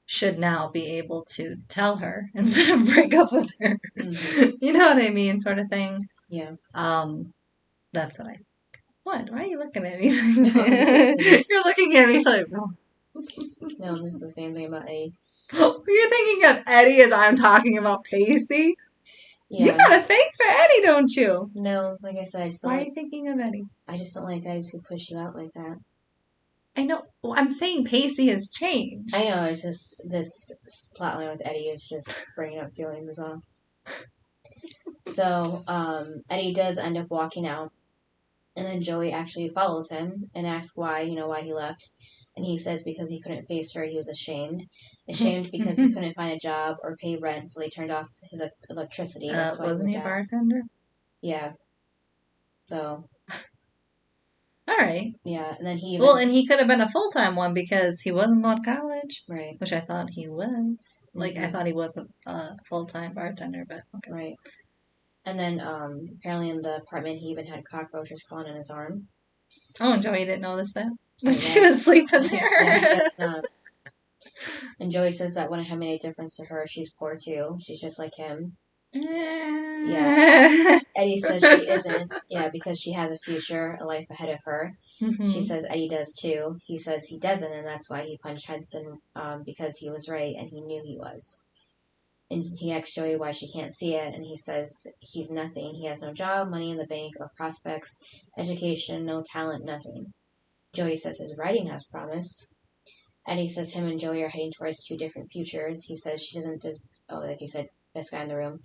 should now be able to tell her instead of break up with her. Mm-hmm. You know what I mean? Sort of thing. Yeah. That's what I think. What? Why are you looking at me? You're looking at me like, oh. No, this is the same thing about Eddie. You're thinking of Eddie as I'm talking about Pacey? Yeah. You got a thing for Eddie, don't you? No, like I said, I just don't Why are you thinking of Eddie? I just don't like guys who push you out like that. I know. Well, I'm saying Pacey has changed. I know, it's just this plotline with Eddie is just bringing up feelings is all. So, Eddie does end up walking out, and then Joey actually follows him and asks why he left. And he says because he couldn't face her, he was ashamed. Ashamed because he couldn't find a job or pay rent, so they turned off his electricity. That's why wasn't he a bartender? Yeah. So. All right. Yeah, and then he and he could have been a full-time one because he wasn't going to college. Right. Which I thought he was. Like, I thought he was a full-time bartender, but okay. Right. And then, apparently in the apartment, he even had cockroaches crawling on his arm. Oh, and Joey didn't notice that? When she was sleeping there? Yeah, I guess not. And Joey says that wouldn't have made any difference to her. She's poor, too. She's just like him. Yeah. Eddie says she isn't. Yeah, because she has a future, a life ahead of her. Mm-hmm. She says Eddie does, too. He says he doesn't, and that's why he punched Hudson, because he was right, and he knew he was. And he asks Joey why she can't see it, and he says he's nothing. He has no job, money in the bank, or prospects, education, no talent, nothing. Joey says his writing has promise. Eddie says him and Joey are heading towards two different futures. He says she doesn't just, like you said, best guy in the room,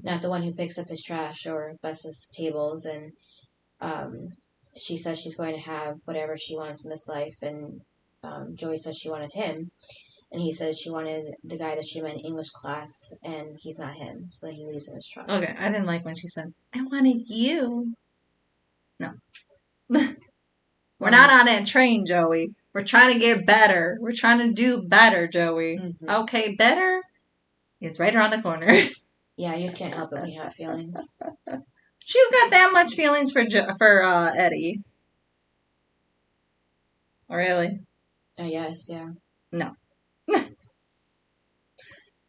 not the one who picks up his trash or busses tables, and she says she's going to have whatever she wants in this life, and Joey says she wanted him. And he says she wanted the guy that she met in English class, and he's not him. So then he leaves in his truck. Okay, I didn't like when she said, I wanted you. No. We're not on that train, Joey. We're trying to get better. We're trying to do better, Joey. Mm-hmm. Okay, better? It's right around the corner. Yeah, you just can't help it when you have feelings. She's got that much feelings for Eddie. Really? Yes, yeah. No.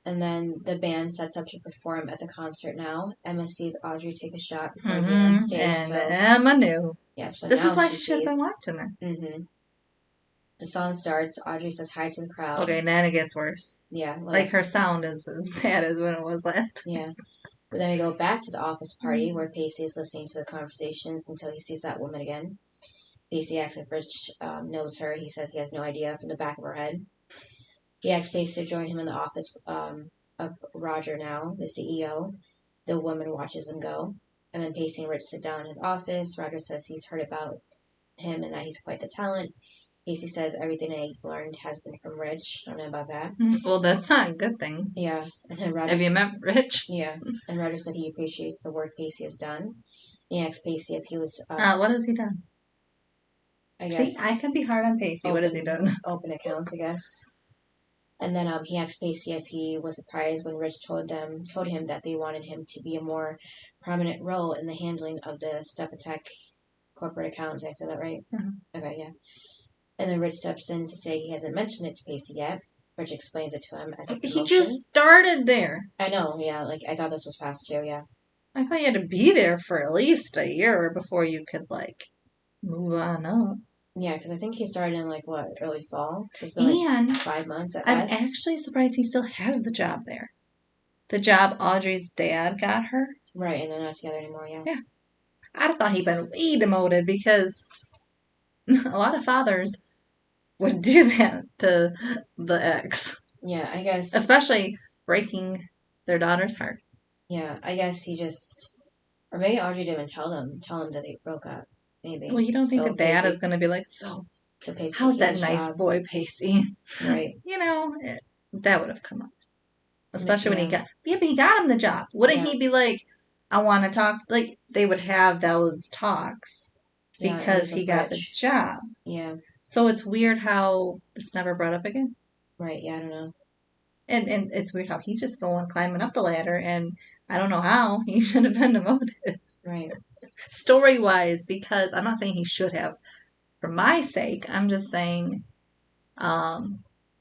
And then the band sets up to perform at the concert now. Emma sees Audrey take a shot before getting on stage. And Emma knew. Yeah, so this is why she should have been watching her. Mm-hmm. The song starts. Audrey says hi to the crowd. Okay, then it gets worse. Yeah. Like her sound is as bad as when it was last. Yeah. But then we go back to the office party where Pacey is listening to the conversations until he sees that woman again. Pacey asks if Rich knows her. He says he has no idea from the back of her head. He asks Pacey to join him in the office of Roger now, the CEO. The woman watches them go. And then Pacey and Rich sit down in his office. Roger says he's heard about him and that he's quite the talent. Pacey says everything that he's learned has been from Rich. I don't know about that. Well, that's not a good thing. Yeah. And then Roger... Have you met Rich? Yeah. And Roger said he appreciates the work Pacey has done. He asked Pacey if he was... what has he done? I guess... See, I can be hard on Pacey. What has he done? Open accounts, I guess. And then he asked Pacey if he was surprised when Rich told him that they wanted him to be a more prominent role in the handling of the Step-A-Tech corporate account. Did I say that right? Mm-hmm. Okay, yeah. And then Rich steps in to say he hasn't mentioned it to Pacey yet. Rich explains it to him as a promotion. He just started there. I know, yeah. Like, I thought this was fast, too, yeah. I thought you had to be there for at least a year before you could, like, move on up. Yeah, because I think he started in, like, what, early fall? So it's been, like, 5 months at best. I'm actually surprised he still has the job there. The job Audrey's dad got her. Right, and they're not together anymore, yeah. Yeah. I'd have thought he'd been way demoted because a lot of fathers would do that to the ex. Yeah, I guess. Especially breaking their daughter's heart. Yeah, I guess he just... Or maybe Audrey didn't even tell him that they broke up. Maybe. Well, you don't think the dad is going to be like, Pacey, how's that nice boy, Pacey? Right. You know, that would have come up. Especially when he got... Yeah, but he got him the job. Wouldn't he be like, I want to talk... Like, they would have those talks because he got the job. Yeah. So it's weird how it's never brought up again. Right, yeah, I don't know. And it's weird how he's just going climbing up the ladder, and I don't know how he should have been demoted. Right. Story-wise, because I'm not saying he should have for my sake. I'm just saying,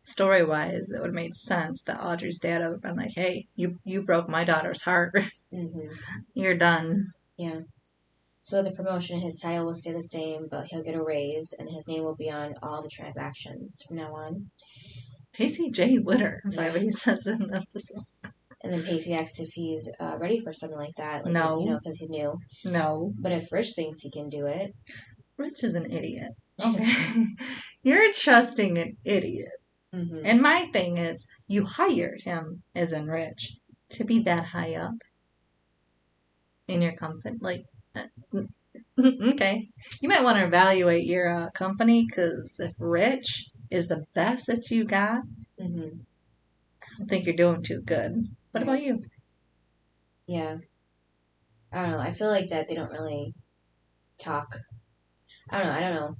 story-wise, it would have made sense that Audrey's dad would have been like, hey, you broke my daughter's heart. Mm-hmm. You're done. Yeah. So the promotion, his title will stay the same, but he'll get a raise, and his name will be on all the transactions from now on. Pacey J. Witter. I'm sorry, but he says in the episode. And then Pacey asks if he's ready for something like that. Like, No. You know, because he's new. No. But if Rich thinks he can do it. Rich is an idiot. Okay. You're trusting an idiot. Mm-hmm. And my thing is, you hired him, as in Rich, to be that high up in your company. Like, okay. You might want to evaluate your company, because if Rich is the best that you got, mm-hmm. I don't think you're doing too good. What about you? Yeah. I don't know. I feel like that they don't really talk. I don't know.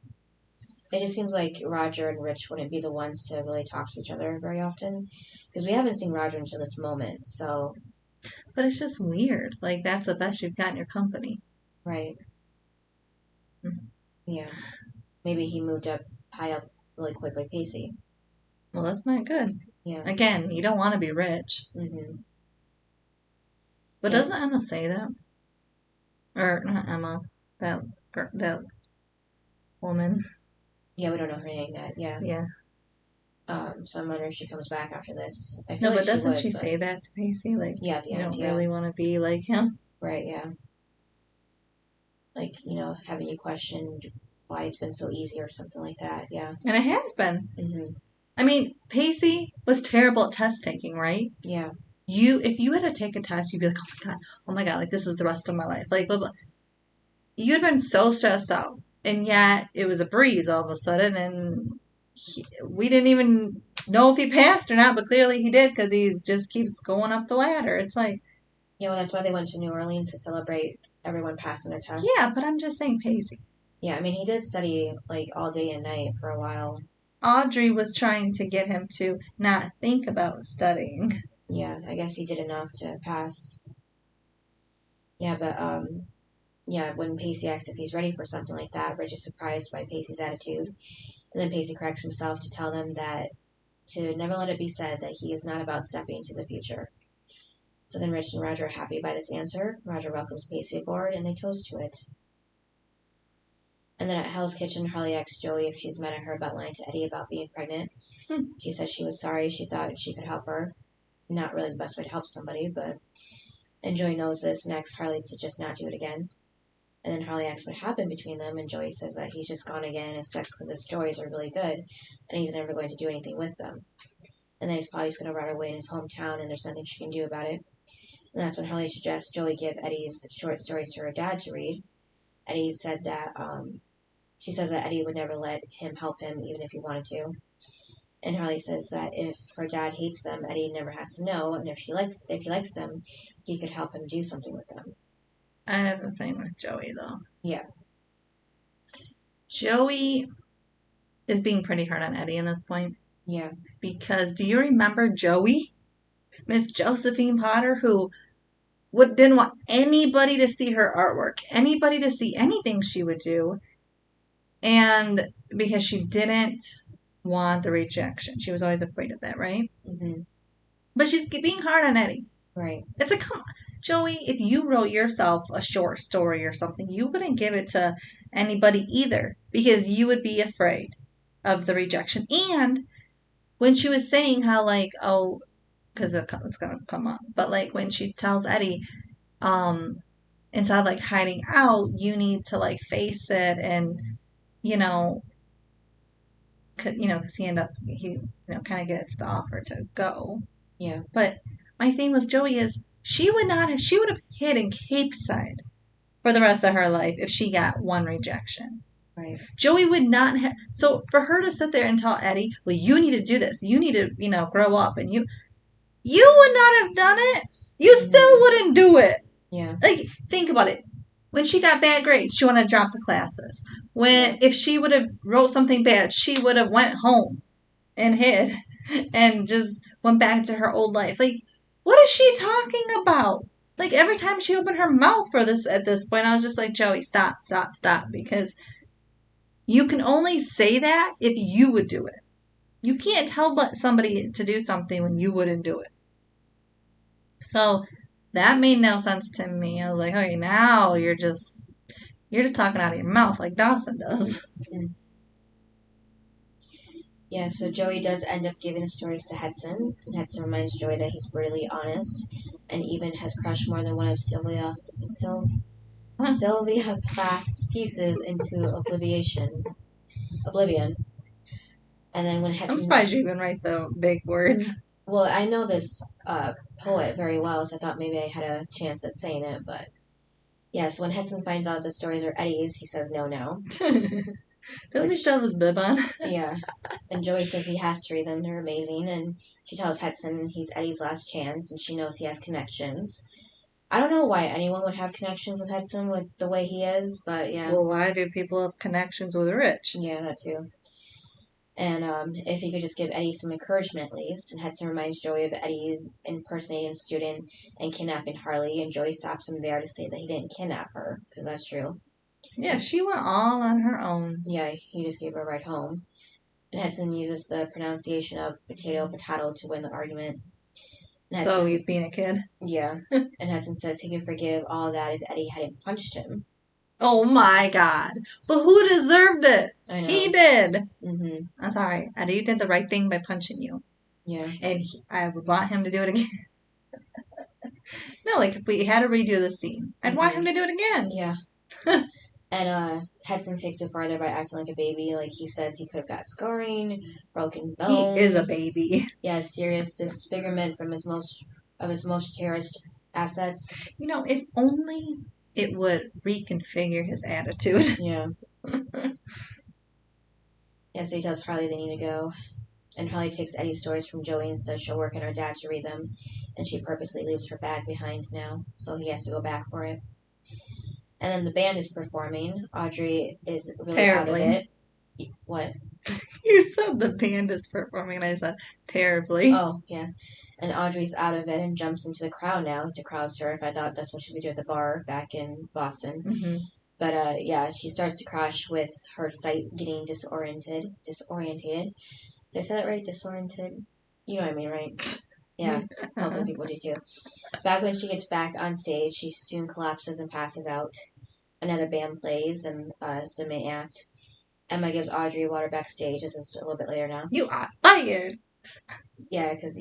It just seems like Roger and Rich wouldn't be the ones to really talk to each other very often. Because we haven't seen Roger until this moment, so... But it's just weird. Like, that's the best you've got in your company. Right. Mm-hmm. Yeah. Maybe he moved up high up really quick like Pacey. Well, that's not good. Yeah. Again, you don't want to be rich. Mm-hmm. But doesn't Emma say that? Or, not Emma. That woman. Yeah, we don't know her name yet. Yeah. Yeah. So I'm wondering if she comes back after this. I No, feel like but doesn't she say that to Pacey? Like, yeah, at the end, you don't really want to be like him? Right, yeah. Like, you know, having you questioned why it's been so easy or something like that, yeah. And it has been. Mm-hmm. I mean, Pacey was terrible at test taking, right? Yeah. If you had to take a test, you'd be like, oh my god, like, this is the rest of my life. Like, blah, blah. You'd been so stressed out. And yet, it was a breeze all of a sudden, and we didn't even know if he passed or not, but clearly he did, because he just keeps going up the ladder. It's like... Yeah, well, that's why they went to New Orleans to celebrate everyone passing their test. Yeah, but I'm just saying Pacey. Yeah, I mean, he did study, like, all day and night for a while. Audrey was trying to get him to not think about studying. Yeah, I guess he did enough to pass. Yeah, but, yeah, when Pacey asks if he's ready for something like that, Rich is surprised by Pacey's attitude. And then Pacey corrects himself to tell them that to never let it be said that he is not about stepping into the future. So then Rich and Roger are happy by this answer. Roger welcomes Pacey aboard, and they toast to it. And then at Hell's Kitchen, Harley asks Joey if she's met her about lying to Eddie about being pregnant. She says she was sorry. She thought she could help her. Not really the best way to help somebody, but... And Joey knows this and asks Harley to just not do it again. And then Harley asks what happened between them, and Joey says that he's just gone again and it sucks because his stories are really good, and he's never going to do anything with them. And then he's probably just going to run away in his hometown, and there's nothing she can do about it. And that's when Harley suggests Joey give Eddie's short stories to her dad to read. Eddie said that, she says that Eddie would never let him help him even if he wanted to. And Harley says that if her dad hates them, Eddie never has to know, and if he likes them, he could help him do something with them. I have a thing with Joey, though. Yeah. Joey is being pretty hard on Eddie in this point. Yeah. Because do you remember Joey? Miss Josephine Potter, who didn't want anybody to see her artwork, anybody to see anything she would do. And because she didn't want the rejection. She was always afraid of that, right? Mm-hmm. But she's being hard on Eddie. Right. It's like, come on. Joey, if you wrote yourself a short story or something, you wouldn't give it to anybody either because you would be afraid of the rejection. And when she was saying how, like, oh, because it's going to come up, but like when she tells Eddie, instead of like hiding out, you need to like face it and, because he kind of gets the offer to go. Yeah. But my thing with Joey is she would have hid in Cape Side for the rest of her life if she got one rejection. Right. Joey would not have. So for her to sit there and tell Eddie, well, you need to do this. You need to, grow up. And you would not have done it. You still wouldn't do it. Yeah. Like, think about it. When she got bad grades, she wanted to drop the classes. If she would have wrote something bad, she would have went home and hid and just went back to her old life. Like, what is she talking about? Like, every time she opened her mouth at this point, I was just like, Joey, stop, because you can only say that if you would do it. You can't tell somebody to do something when you wouldn't do it. So that made no sense to me. I was like, okay, now you're just talking out of your mouth like Dawson does. Yeah, so Joey does end up giving the stories to Hudson, and Hudson reminds Joey that he's brutally honest, and even has crushed more than one of Sylvia Plath's pieces into oblivion. And then when Hudson... I'm surprised you even write the big words. Well, I know this poet very well, so I thought maybe I had a chance at saying it, but... Yeah, so when Hudson finds out the stories are Eddie's, he says no. Doesn't he still have his bib on? Yeah. And Joey says he has to read them. They're amazing. And she tells Hudson he's Eddie's last chance, and she knows he has connections. I don't know why anyone would have connections with Hudson with the way he is, but yeah. Well, why do people have connections with the rich? Yeah, that too. And if he could just give Eddie some encouragement at least. And Hudson reminds Joey of Eddie's impersonating a student and kidnapping Harley, and Joey stops him there to say that he didn't kidnap her, because that's true. Yeah, she went all on her own. Yeah, he just gave her a ride home. And Hudson uses the pronunciation of potato to win the argument. So he's being a kid? Yeah. And Hudson says he could forgive all that if Eddie hadn't punched him. Oh my God. But who deserved it? I know. He did. Mm-hmm. I'm sorry. Eddie did the right thing by punching you. Yeah. And I would want him to do it again. No, like if we had to redo the scene, I'd want him to do it again. Yeah. And Hudson takes it farther by acting like a baby. Like he says he could have got scarring, broken bones. He is a baby. Yeah, serious disfigurement from his most cherished assets. If only it would reconfigure his attitude. Yeah. Yeah, so he tells Harley they need to go. And Harley takes Eddie's stories from Joey and says she'll work on her dad to read them. And she purposely leaves her bag behind now, so he has to go back for it. And then the band is performing. Audrey is really terribly out of it. What? You said the band is performing, and I said terribly. Oh, yeah. And Audrey's out of it and jumps into the crowd now to crowd surf. I thought that's what she was going to do at the bar back in Boston. Mm-hmm. But, yeah, she starts to crash with her sight getting disoriented. Did I say that right? Disoriented? You know what I mean, right? Yeah, hopefully people do too. Back when she gets back on stage, she soon collapses and passes out. Another band plays, and it's the main act. Emma gives Audrey water backstage. This is a little bit later now. You are fired! Yeah, because,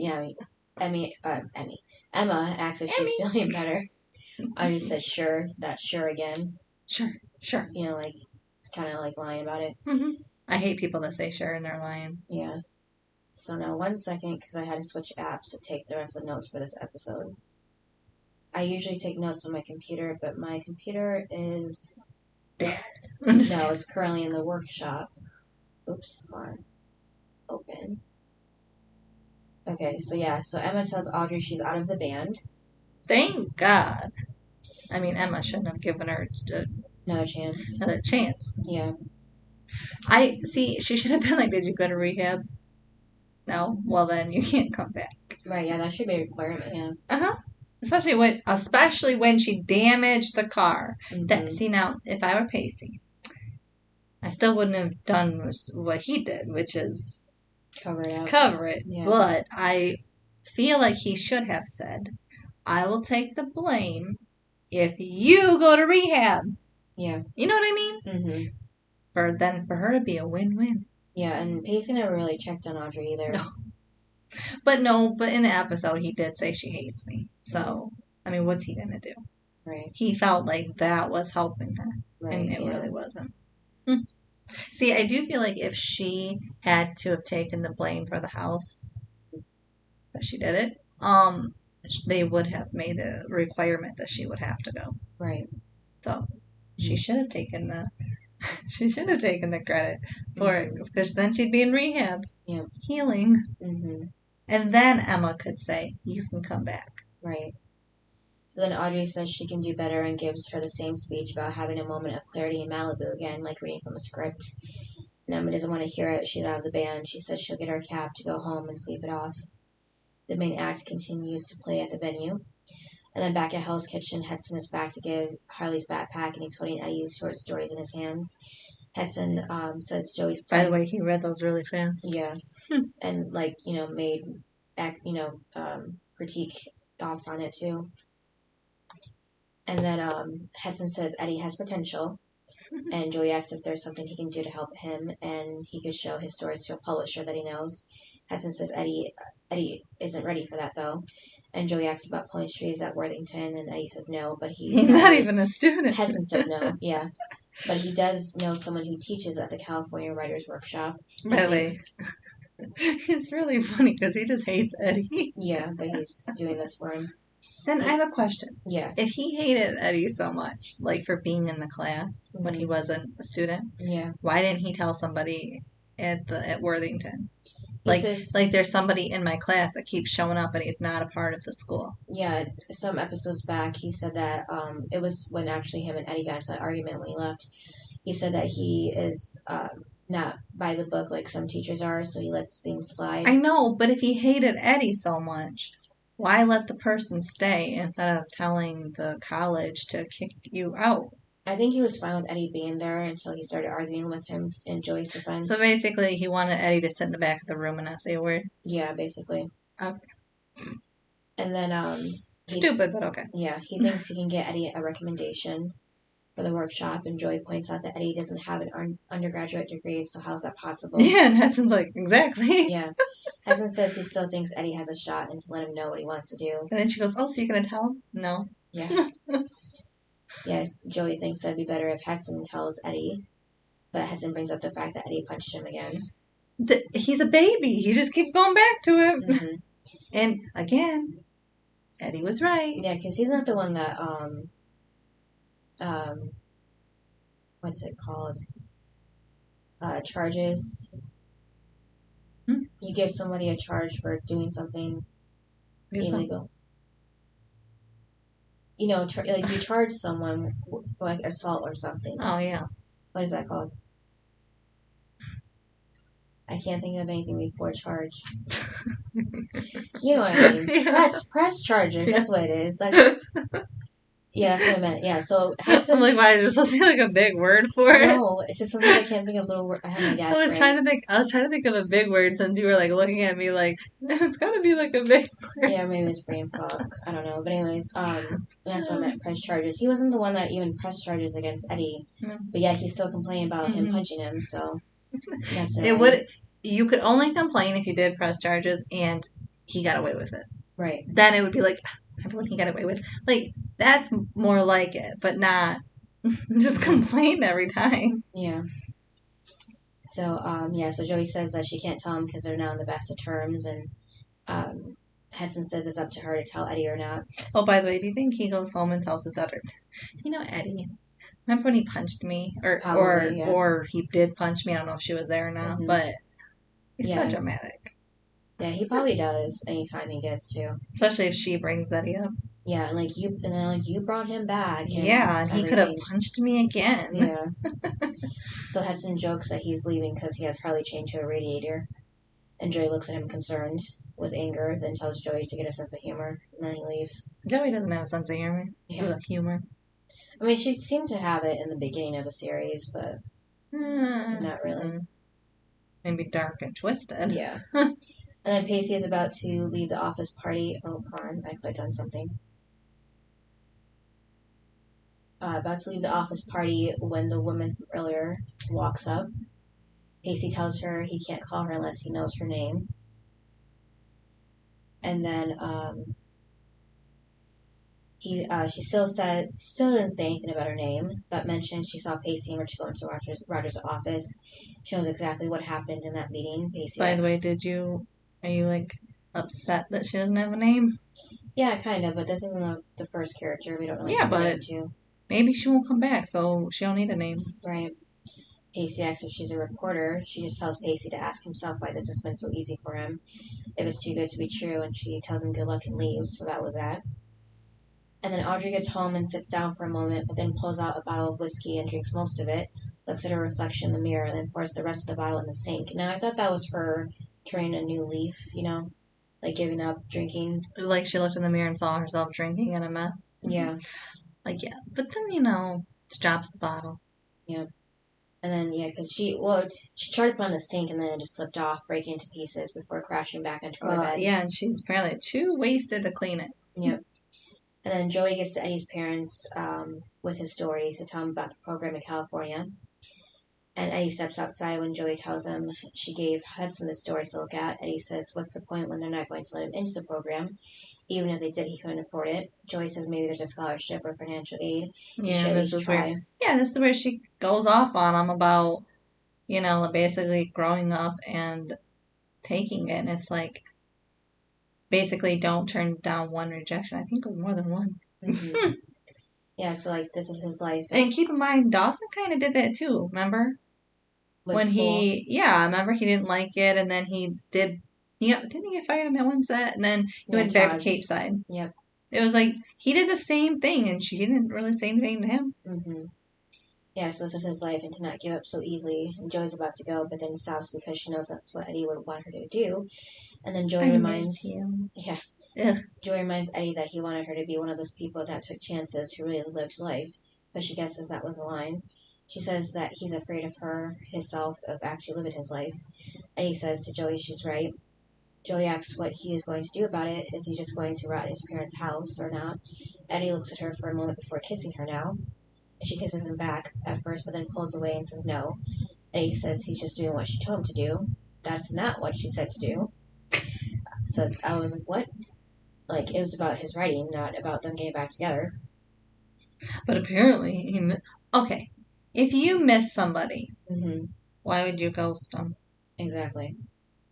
Emma acts like she's feeling better. Audrey says, sure, that's sure again. Sure. Kind of like lying about it. Mm-hmm. I hate people that say sure and they're lying. Yeah. So now 1 second, because I had to switch apps to take the rest of the notes for this episode. I usually take notes on my computer, but my computer is dead. No, it's currently in the workshop. Oops, hold on. Open. Okay, so Emma tells Audrey she's out of the band. Thank God. I mean, Emma shouldn't have given her No chance. another chance. Yeah. She should have been like, did you go to rehab? No? Well, then you can't come back. Right, yeah, that should be a requirement, yeah. Uh-huh. Especially when she damaged the car. See, now, if I were Pacey, I still wouldn't have done what he did, which is cover it. Yeah. But I feel like he should have said, I will take the blame if you go to rehab. Yeah. You know what I mean? Mm-hmm. For her to be a win-win. Yeah, and Pacey never really checked on Audrey either. No. But in the episode, he did say she hates me. So, I mean, what's he going to do? Right. He felt like that was helping her. Right, and it really wasn't. See, I do feel like if she had to have taken the blame for the house, but she did it, they would have made a requirement that she would have to go. Right. So she should have taken the credit for it, because then she'd be in rehab, healing, and then Emma could say, "You can come back." Right. So then Audrey says she can do better and gives her the same speech about having a moment of clarity in Malibu again, like reading from a script. And Emma doesn't want to hear it. She's out of the band. She says she'll get her a cab to go home and sleep it off. The main act continues to play at the venue. And then back at Hell's Kitchen, Hudson is back to give Harley's backpack, and he's holding Eddie's short stories in his hands. Hudson says Joey's playing. By the way, he read those really fast. Yeah. And, made, critique thoughts on it, too. And then Hudson says Eddie has potential, and Joey asks if there's something he can do to help him, and he could show his stories to a publisher that he knows. Hudson says Eddie isn't ready for that, though. And Joey asks about pulling trees at Worthington, and Eddie says no, but he's not even a student. Hudson says no, yeah. But he does know someone who teaches at the California Writers Workshop. Really? It's really funny because he just hates Eddie. Yeah, but he's doing this for him. Then I have a question. Yeah. If he hated Eddie so much, like for being in the class when he wasn't a student, why didn't he tell somebody at Worthington? Like there's somebody in my class that keeps showing up and he's not a part of the school. Yeah, some episodes back he said that it was when actually him and Eddie got into that argument when he left. He said that he is not by the book like some teachers are, so he lets things slide. I know, but if he hated Eddie so much, why let the person stay instead of telling the college to kick you out? I think he was fine with Eddie being there until he started arguing with him in Joey's defense. So basically, he wanted Eddie to sit in the back of the room and not say a word? Yeah, basically. Okay. And then, stupid, but okay. Yeah, he thinks he can get Eddie a recommendation for the workshop, and Joey points out that Eddie doesn't have an undergraduate degree, so how's that possible? Yeah, and Hudson's like, exactly. Yeah. Hudson says he still thinks Eddie has a shot and to let him know what he wants to do. And then she goes, oh, so you're going to tell him? No. Yeah. Yeah, Joey thinks that'd be better if Hudson tells Eddie, but Hudson brings up the fact that Eddie punched him again. He's a baby. He just keeps going back to him. And again, Eddie was right. Yeah, because he's not the one that, what's it called? Charges. You give somebody a charge for doing something illegal. You know, you charge someone for like assault or something. Oh, yeah. What is that called? I can't think of anything before charge. You know what I mean? Yeah. Press charges. That's what it is. Yeah, that's what I meant. Yeah, so Hudson... I'm like, why is there supposed to be like a big word for it? No, it's just something I can't think of. Little word. I have my dad's I was trying to think of a big word since you were like looking at me like it's got to be like a big word. Yeah, maybe it's brain fog. I don't know. But anyways, that's what I meant. Press charges. He wasn't the one that even pressed charges against Eddie, but yeah, he's still complaining about him punching him. So that's it. Would you could only complain if you did press charges and he got away with it. Right. Then it would be like. Remember when he got away with like that's more like it, but not just complain every time. Yeah. So so Joey says that she can't tell him because they're now in the best of terms, and Hudson says it's up to her to tell Eddie or not. Oh, by the way, do you think he goes home and tells his daughter, you know, Eddie, remember when he punched me? Probably, yeah. Or he did punch me. I don't know if she was there or not, but he's so dramatic. Yeah, he probably does anytime he gets to. Especially if she brings Eddie up. Yeah, and then you brought him back. And he could have punched me again. Yeah. So Hudson jokes that he's leaving because he has Harley chained to a radiator. And Joey looks at him concerned with anger, then tells Joey to get a sense of humor, and then he leaves. Joey doesn't have a sense of humor. Yeah. Humor. I mean, she seemed to have it in the beginning of the series, but not really. Maybe dark and twisted. Yeah. And then Pacey is about to leave the office party. Oh, come on. I clicked on something. About to leave the office party when the woman from earlier walks up. Pacey tells her he can't call her unless he knows her name. And then she still didn't say anything about her name, but mentioned she saw Pacey and Rich go into Roger's office. She knows exactly what happened in that meeting. Pacey. By the way, are you like upset that she doesn't have a name? Yeah, kind of, but this isn't the first character we don't really have a name to. Maybe she won't come back, so she don't need a name. Right. Pacey asks if she's a reporter. She just tells Pacey to ask himself why this has been so easy for him, if it's too good to be true, and she tells him good luck and leaves, so that was that. And then Audrey gets home and sits down for a moment, but then pulls out a bottle of whiskey and drinks most of it, looks at her reflection in the mirror, and then pours the rest of the bottle in the sink. Now, I thought that was her turning a new leaf, like giving up drinking. Like she looked in the mirror and saw herself drinking in a mess. Yeah. Yeah. But then, drops the bottle. Yeah. And then, because she tried to put on the sink and then it just slipped off, breaking into pieces before crashing back into her bed. Yeah, and she's apparently too wasted to clean it. Yep. And then Joey gets to Eddie's parents with his stories to tell him about the program in California. And Eddie steps outside when Joey tells him she gave Hudson the stories to look at. Eddie says, what's the point when they're not going to let him into the program? Even if they did, he couldn't afford it. Joey says maybe there's a scholarship or financial aid. Yeah, this is where she goes off on him about, basically growing up and taking it. And it's like, basically don't turn down one rejection. I think it was more than one. Mm-hmm. Yeah, so this is his life. And keep in mind, Dawson kind of did that too, remember? Remember he didn't like it, and then he didn't he get fired on that one set, and then he went back to Cape Side. Yep. It was like, he did the same thing, and she didn't really say anything to him. Mm-hmm. Yeah, so this is his life, and to not give up so easily. And Joey's about to go, but then stops because she knows that's what Eddie would want her to do. And then Joey reminds him. Yeah. Ugh. Joey reminds Eddie that he wanted her to be one of those people that took chances, who really lived life, but she guesses that was a lie. She says that he's afraid of her, himself, of actually living his life. Eddie says to Joey she's right. Joey asks what he is going to do about it. Is he just going to rot in his parents' house or not? Eddie looks at her for a moment before kissing her now. And she kisses him back at first, but then pulls away and says no. Eddie says he's just doing what she told him to do. That's not what she said to do. So I was like, what? It was about his writing, not about them getting back together. But apparently, okay. If you miss somebody, mm-hmm. Why would you ghost them? Exactly.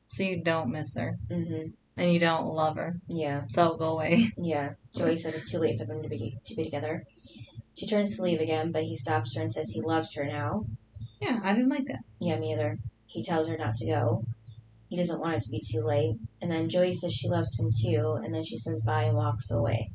So you don't miss her. Mm-hmm. And you don't love her. Yeah. So go away. Yeah. Joey says it's too late for them to be together. She turns to leave again, but he stops her and says he loves her now. Yeah, I didn't like that. Yeah, me either. He tells her not to go. He doesn't want it to be too late. And then Joey says she loves him too, and then she says bye and walks away.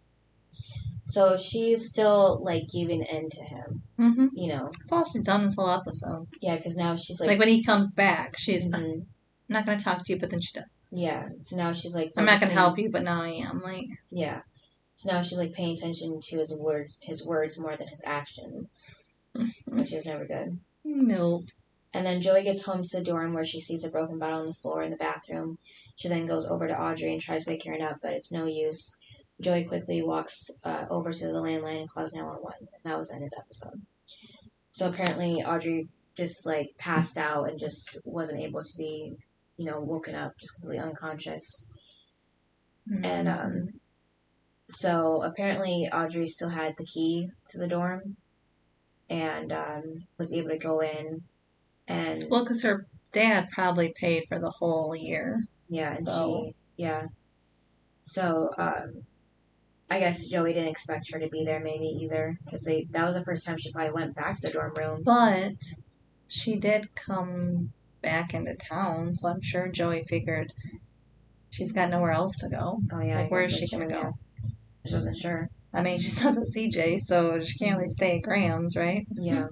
So she's still, giving in to him. Mm-hmm. That's all she's done this whole episode. Yeah, because now she's like when he comes back, she's mm-hmm. I'm not going to talk to you, but then she does. Yeah, so now she's I'm not going to help you, but now I am. Yeah. So now she's paying attention to his words more than his actions, which is never good. Nope. And then Joey gets home to the dorm where she sees a broken bottle on the floor in the bathroom. She then goes over to Audrey and tries waking her up, but it's no use. Joey quickly walks over to the landline and calls 911. And that was the end of the episode. So apparently Audrey just passed out and just wasn't able to be, woken up, just completely unconscious. Mm-hmm. And so apparently Audrey still had the key to the dorm and was able to go in. And because her dad probably paid for the whole year. Yeah, and So, I guess Joey didn't expect her to be there maybe either, because that was the first time she probably went back to the dorm room. But she did come back into town, so I'm sure Joey figured she's got nowhere else to go. Oh, yeah. Like, where is she going to go? Yeah. I just wasn't sure. I mean, she's not a CJ, so she can't really stay at Graham's, right? Yeah.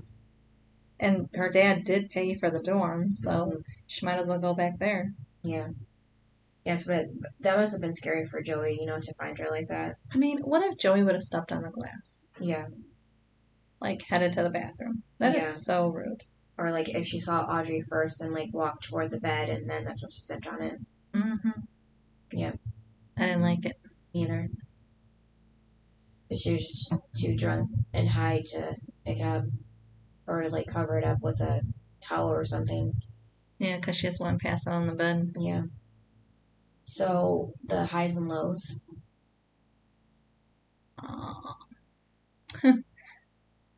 And her dad did pay for the dorm, so she might as well go back there. Yeah. Yes, but that must have been scary for Joey, to find her like that. I mean, what if Joey would have stepped on the glass? Yeah. Like, headed to the bathroom. That is so rude. Or, like, if she saw Audrey first and, like, walked toward the bed and then that's when she stepped on it. Mm-hmm. Yeah. I didn't like it. Either. But she was just too drunk and high to pick it up. Or, like, cover it up with a towel or something. Yeah, because she just went past it on the bed. Yeah. So, the highs and lows.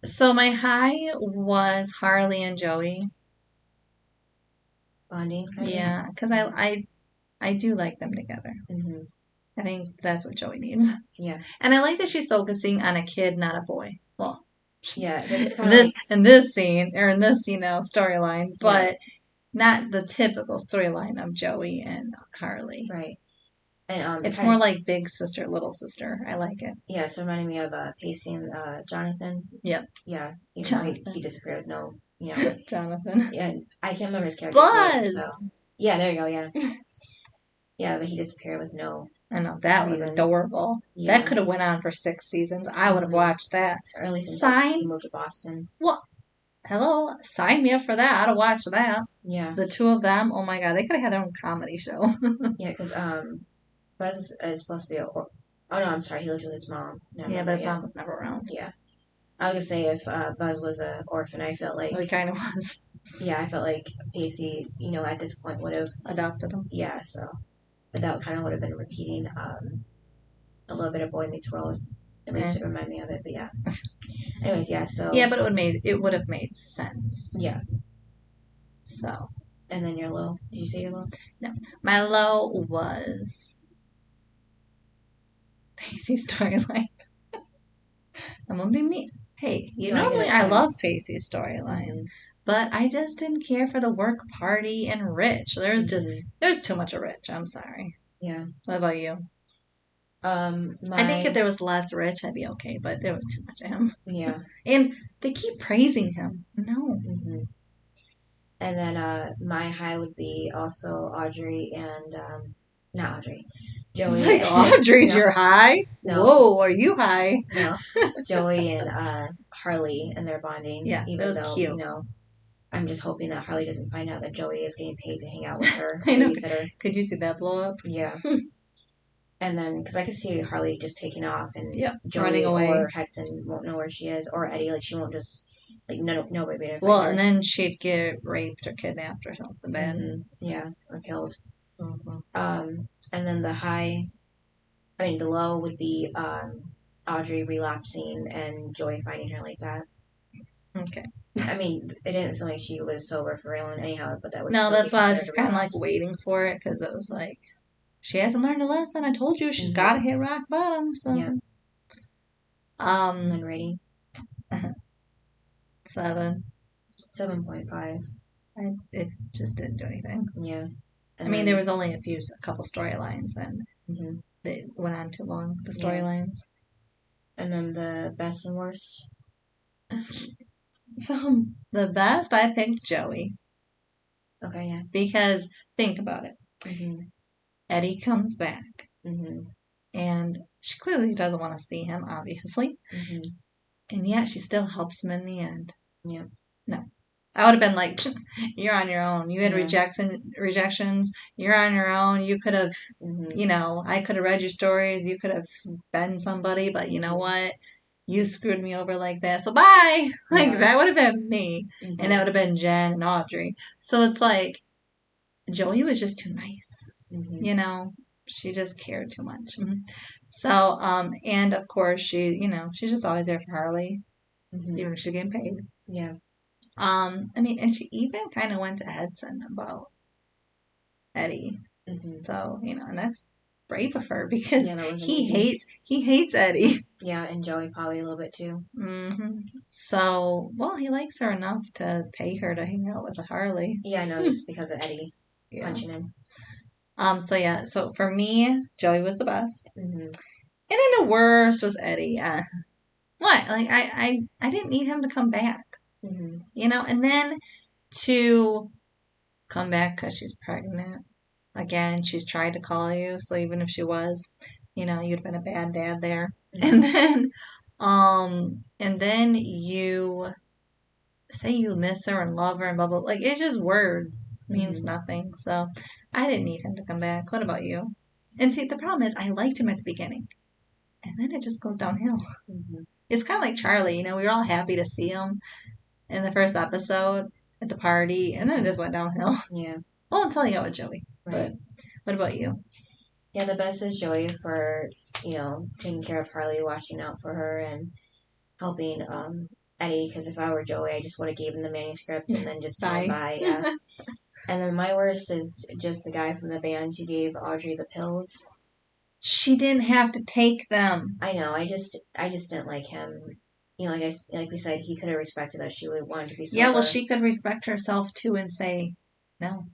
So my high was Harley and Joey. Bonding, kind of? Yeah, because I do like them together. Mm-hmm. I think that's what Joey needs. Yeah. And I like that she's focusing on a kid, not a boy. Well, yeah, this kind of in this scene or in this storyline, but not the typical storyline of Joey and Harley. Right. And it's more like big sister, little sister. I like it. Yeah, so it reminded me of Pacey and Jonathan. Yep. Yeah. He disappeared. No, Jonathan. Yeah, I can't remember his character's name. So. Yeah, there you go. Yeah. Yeah, but he disappeared with no. I know that was adorable. Yeah. That could have went on for 6 seasons. I would have watched that. Or at least he moved to Boston. What? Hello, sign me up for that. I'd have watched that. Yeah. The two of them. Oh my god, they could have had their own comedy show. Yeah, because Buzz is supposed to be oh no, I'm sorry, he lived with his mom. But his mom was never around. Yeah. I was gonna say if Buzz was an orphan, I felt like he kind of was. Yeah, I felt like Pacey, at this point would have adopted him. Yeah, so. But that kind of would have been repeating a little bit of Boy Meets World. At least it reminded me of it, but yeah. Anyways, yeah, so... Yeah, but it would have made sense. Yeah. So. And then your low. Did you say your low? No. My low was... Pacey's storyline. I'm gonna be mean. Hey, normally I love Pacey's storyline. Mm-hmm. But I just didn't care for the work party and Rich. There's too much of Rich. I'm sorry. Yeah. What about you? I think if there was less Rich, I'd be okay. But there was too much of him. Yeah. And they keep praising him. No. Mm-hmm. And then my high would be also Audrey and not Audrey. Joey. It's like Audrey's your high? No. Whoa, are you high? No. Joey and Harley and their bonding. Yeah, even it was though, cute. I'm just hoping that Harley doesn't find out that Joey is getting paid to hang out with her I know. babysitter. Could you see that blow up? Yeah. And then, because I could see Harley just taking off and Joey running away. Or Hudson won't know where she is, or Eddie, like, she won't just, like, nobody be able to find her. And then she'd get raped or kidnapped or something bad. Mm-hmm. Yeah, or killed. Mm-hmm. And then the low would be Audrey relapsing and Joey finding her like that. Okay. I mean, it didn't seem like she was sober for real anyhow, but that was no. That's why I was just kind of like waiting for it because it was like she hasn't learned a lesson. I told you she's got to hit rock bottom. So yeah. And then rating 7. 7.5. It just didn't do anything. Yeah. And I mean, there was only a couple storylines, and they went on too long. The storylines. And then the best and worst. So, the best, I picked Joey. Okay, yeah. Because, think about it. Mm-hmm. Eddie comes back. Mm-hmm. And she clearly doesn't want to see him, obviously. Mm-hmm. And yet, she still helps him in the end. Yeah. No. I would have been like, you're on your own. You had rejections. You're on your own. You could have, I could have read your stories. You could have been somebody. But you know what? You screwed me over like that, so bye! Like, that would have been me. Mm-hmm. And that would have been Jen and Audrey. So it's like, Joey was just too nice. Mm-hmm. She just cared too much. Mm-hmm. So, and of course, she's just always there for Harley. Mm-hmm. Even if she's getting paid. Yeah. I mean, and she even kind of went to Edson about Eddie. Mm-hmm. So, and brave of her because Yeah, that wasn't he easy. hates Eddie. Yeah, and Joey probably a little bit too. So, well, he likes her enough to pay her to hang out with Harley. Yeah, I know, just because of Eddie punching him. So for me, Joey was the best. Mm-hmm. And then the worst was Eddie. What? Like, I didn't need him to come back. Mm-hmm. You know? And then to come back because she's pregnant. Again, she's tried to call you, so even if she was, you'd have been a bad dad there. Mm-hmm. And then you say you miss her and love her and blah blah. Like, it's just words. Means nothing. So I didn't need him to come back. What about you? And see, the problem is I liked him at the beginning. And then it just goes downhill. Mm-hmm. It's kind of like Charlie, we were all happy to see him in the first episode at the party, and then it just went downhill. Yeah. Well, until you got with Joey. Right. But what about you? Yeah, the best is Joey for, taking care of Harley, watching out for her, and helping Eddie, because if I were Joey, I just would have gave him the manuscript and then just stand by. Yeah. And then my worst is just the guy from the band who gave Audrey the pills. She didn't have to take them. I know. I just didn't like him. Like we said, he could have respected that she would want to be sober. Yeah, well, she could respect herself too and say no.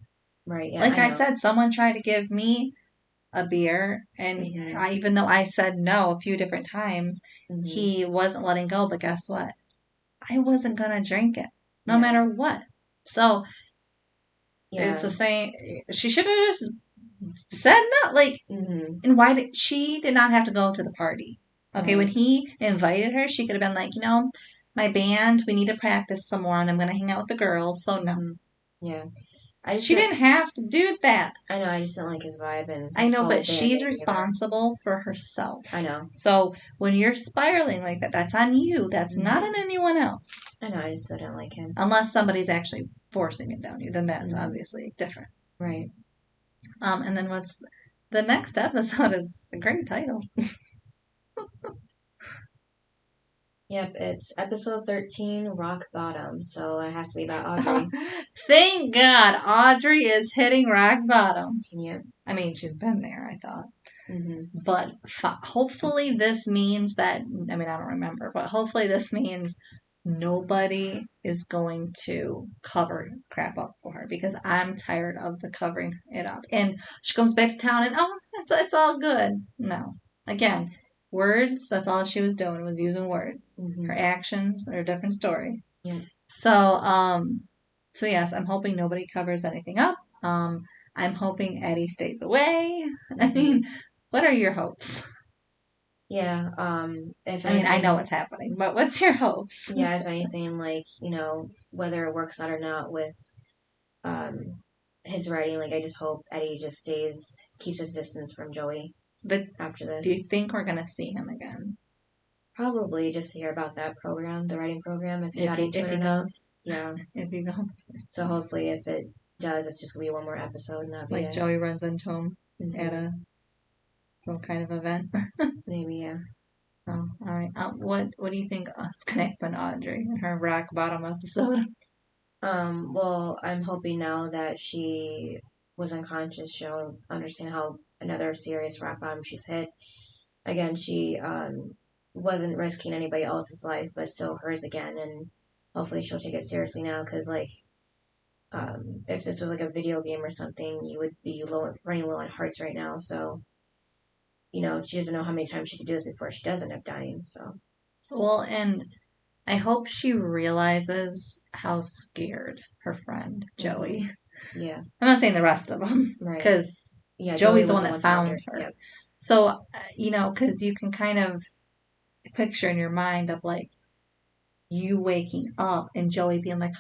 Right. Yeah. Like I said, someone tried to give me a beer, and even though I said no a few different times, he wasn't letting go. But guess what? I wasn't gonna drink it, no matter what. So it's the same. She should have just said no. Like, and why did she did not have to go to the party? Okay, when he invited her, she could have been like, my band, we need to practice some more, and I'm gonna hang out with the girls. So no. Yeah. She didn't have to do that. I know, I just didn't like his vibe. And I know, but she's responsible for herself. I know. So when you're spiraling like that, that's on you. That's not on anyone else. I know, I just didn't like him. Unless somebody's actually forcing it down you, then that's obviously different. Right. And then what's the next episode is a great title. Yep, it's episode 13, Rock Bottom, so it has to be about Audrey. Thank God Audrey is hitting rock bottom. Yep. I mean, she's been there, I thought. Mm-hmm. But hopefully this means that, I don't remember, but hopefully this means nobody is going to cover crap up for her, because I'm tired of the covering it up. And she comes back to town and, it's all good. No. Again, words, that's all she was doing, was using words. Her actions are a different story. Yeah. So yes, I'm hoping nobody covers anything up. I'm hoping Eddie stays away. What are your hopes? Yeah, I know what's happening, but what's your hopes? Yeah, if anything, whether it works out or not with his writing, I just hope Eddie just keeps his distance from Joey. But after this, do you think we're gonna see him again? Probably, just to hear about that program, the writing program, if he got into it or not. Yeah. If he goes. So hopefully, if it does, it's just gonna be one more episode, and that'll be it. Joey runs into him at some kind of event. Maybe, yeah. Oh, all right. What do you think is gonna happen to Audrey in her rock bottom episode? Well, I'm hoping now that she was unconscious, she'll understand how another serious rock bottom she's hit. Again, she wasn't risking anybody else's life, but still hers again, and hopefully she'll take it seriously now, because if this was a video game or something, you would be running low on hearts right now. So she doesn't know how many times she could do this before she does end up dying. So, well, and I hope she realizes how scared her friend Joey. Yeah, I'm not saying the rest of them, right? Because Joey's the one that found her. Yep. So because you can kind of picture in your mind of you waking up and Joey being like,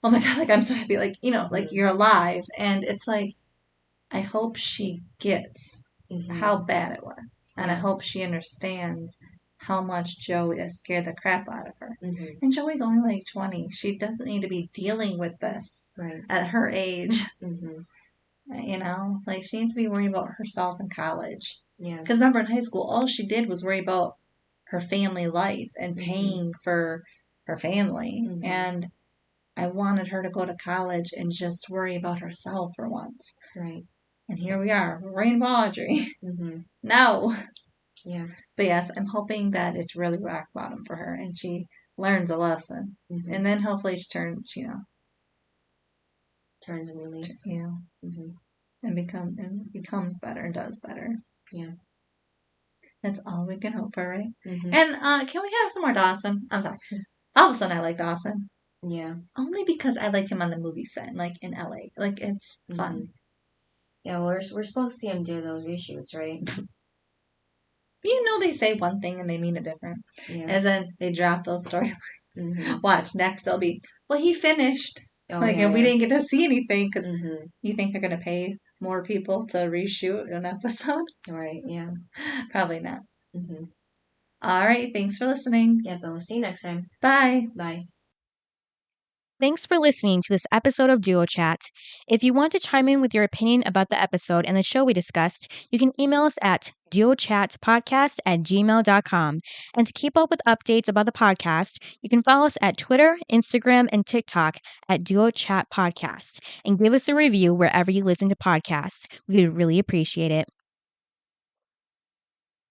"Oh my God, I'm so happy!" You're alive, and it's I hope she gets how bad it was, and I hope she understands how much Joey has scared the crap out of her. And Joey's only 20. She doesn't need to be dealing with this at her age. She needs to be worrying about herself in college. Yeah. Because remember, in high school, all she did was worry about her family life and paying for her family. And I wanted her to go to college and just worry about herself for once. Right. And here we are, Rainbow Audrey. Mm-hmm. No. Yeah. But yes, I'm hoping that it's really rock bottom for her and she learns a lesson. Mm-hmm. And then hopefully she turns a new leaf. Mm-hmm. and becomes better and does better. Yeah. That's all we can hope for, right? Mm-hmm. And can we have some more Dawson? I'm sorry. All of a sudden I like Dawson. Yeah. Only because I like him on the movie set, like in LA. Like it's fun. Yeah, we're supposed to see him do those reshoots, right? They say one thing and they mean it different. Yeah. As in, they drop those storylines. Mm-hmm. Watch, next they'll be, well, he finished. Oh, and we didn't get to see anything because you think they're going to pay more people to reshoot an episode? Right, yeah. Probably not. Mm-hmm. All right, thanks for listening. Yep, and we'll see you next time. Bye. Bye. Thanks for listening to this episode of Duo Chat. If you want to chime in with your opinion about the episode and the show we discussed, you can email us at duochatpodcast@gmail.com. And to keep up with updates about the podcast, you can follow us at Twitter, Instagram, and TikTok at Duo Chat Podcast. And give us a review wherever you listen to podcasts. We would really appreciate it.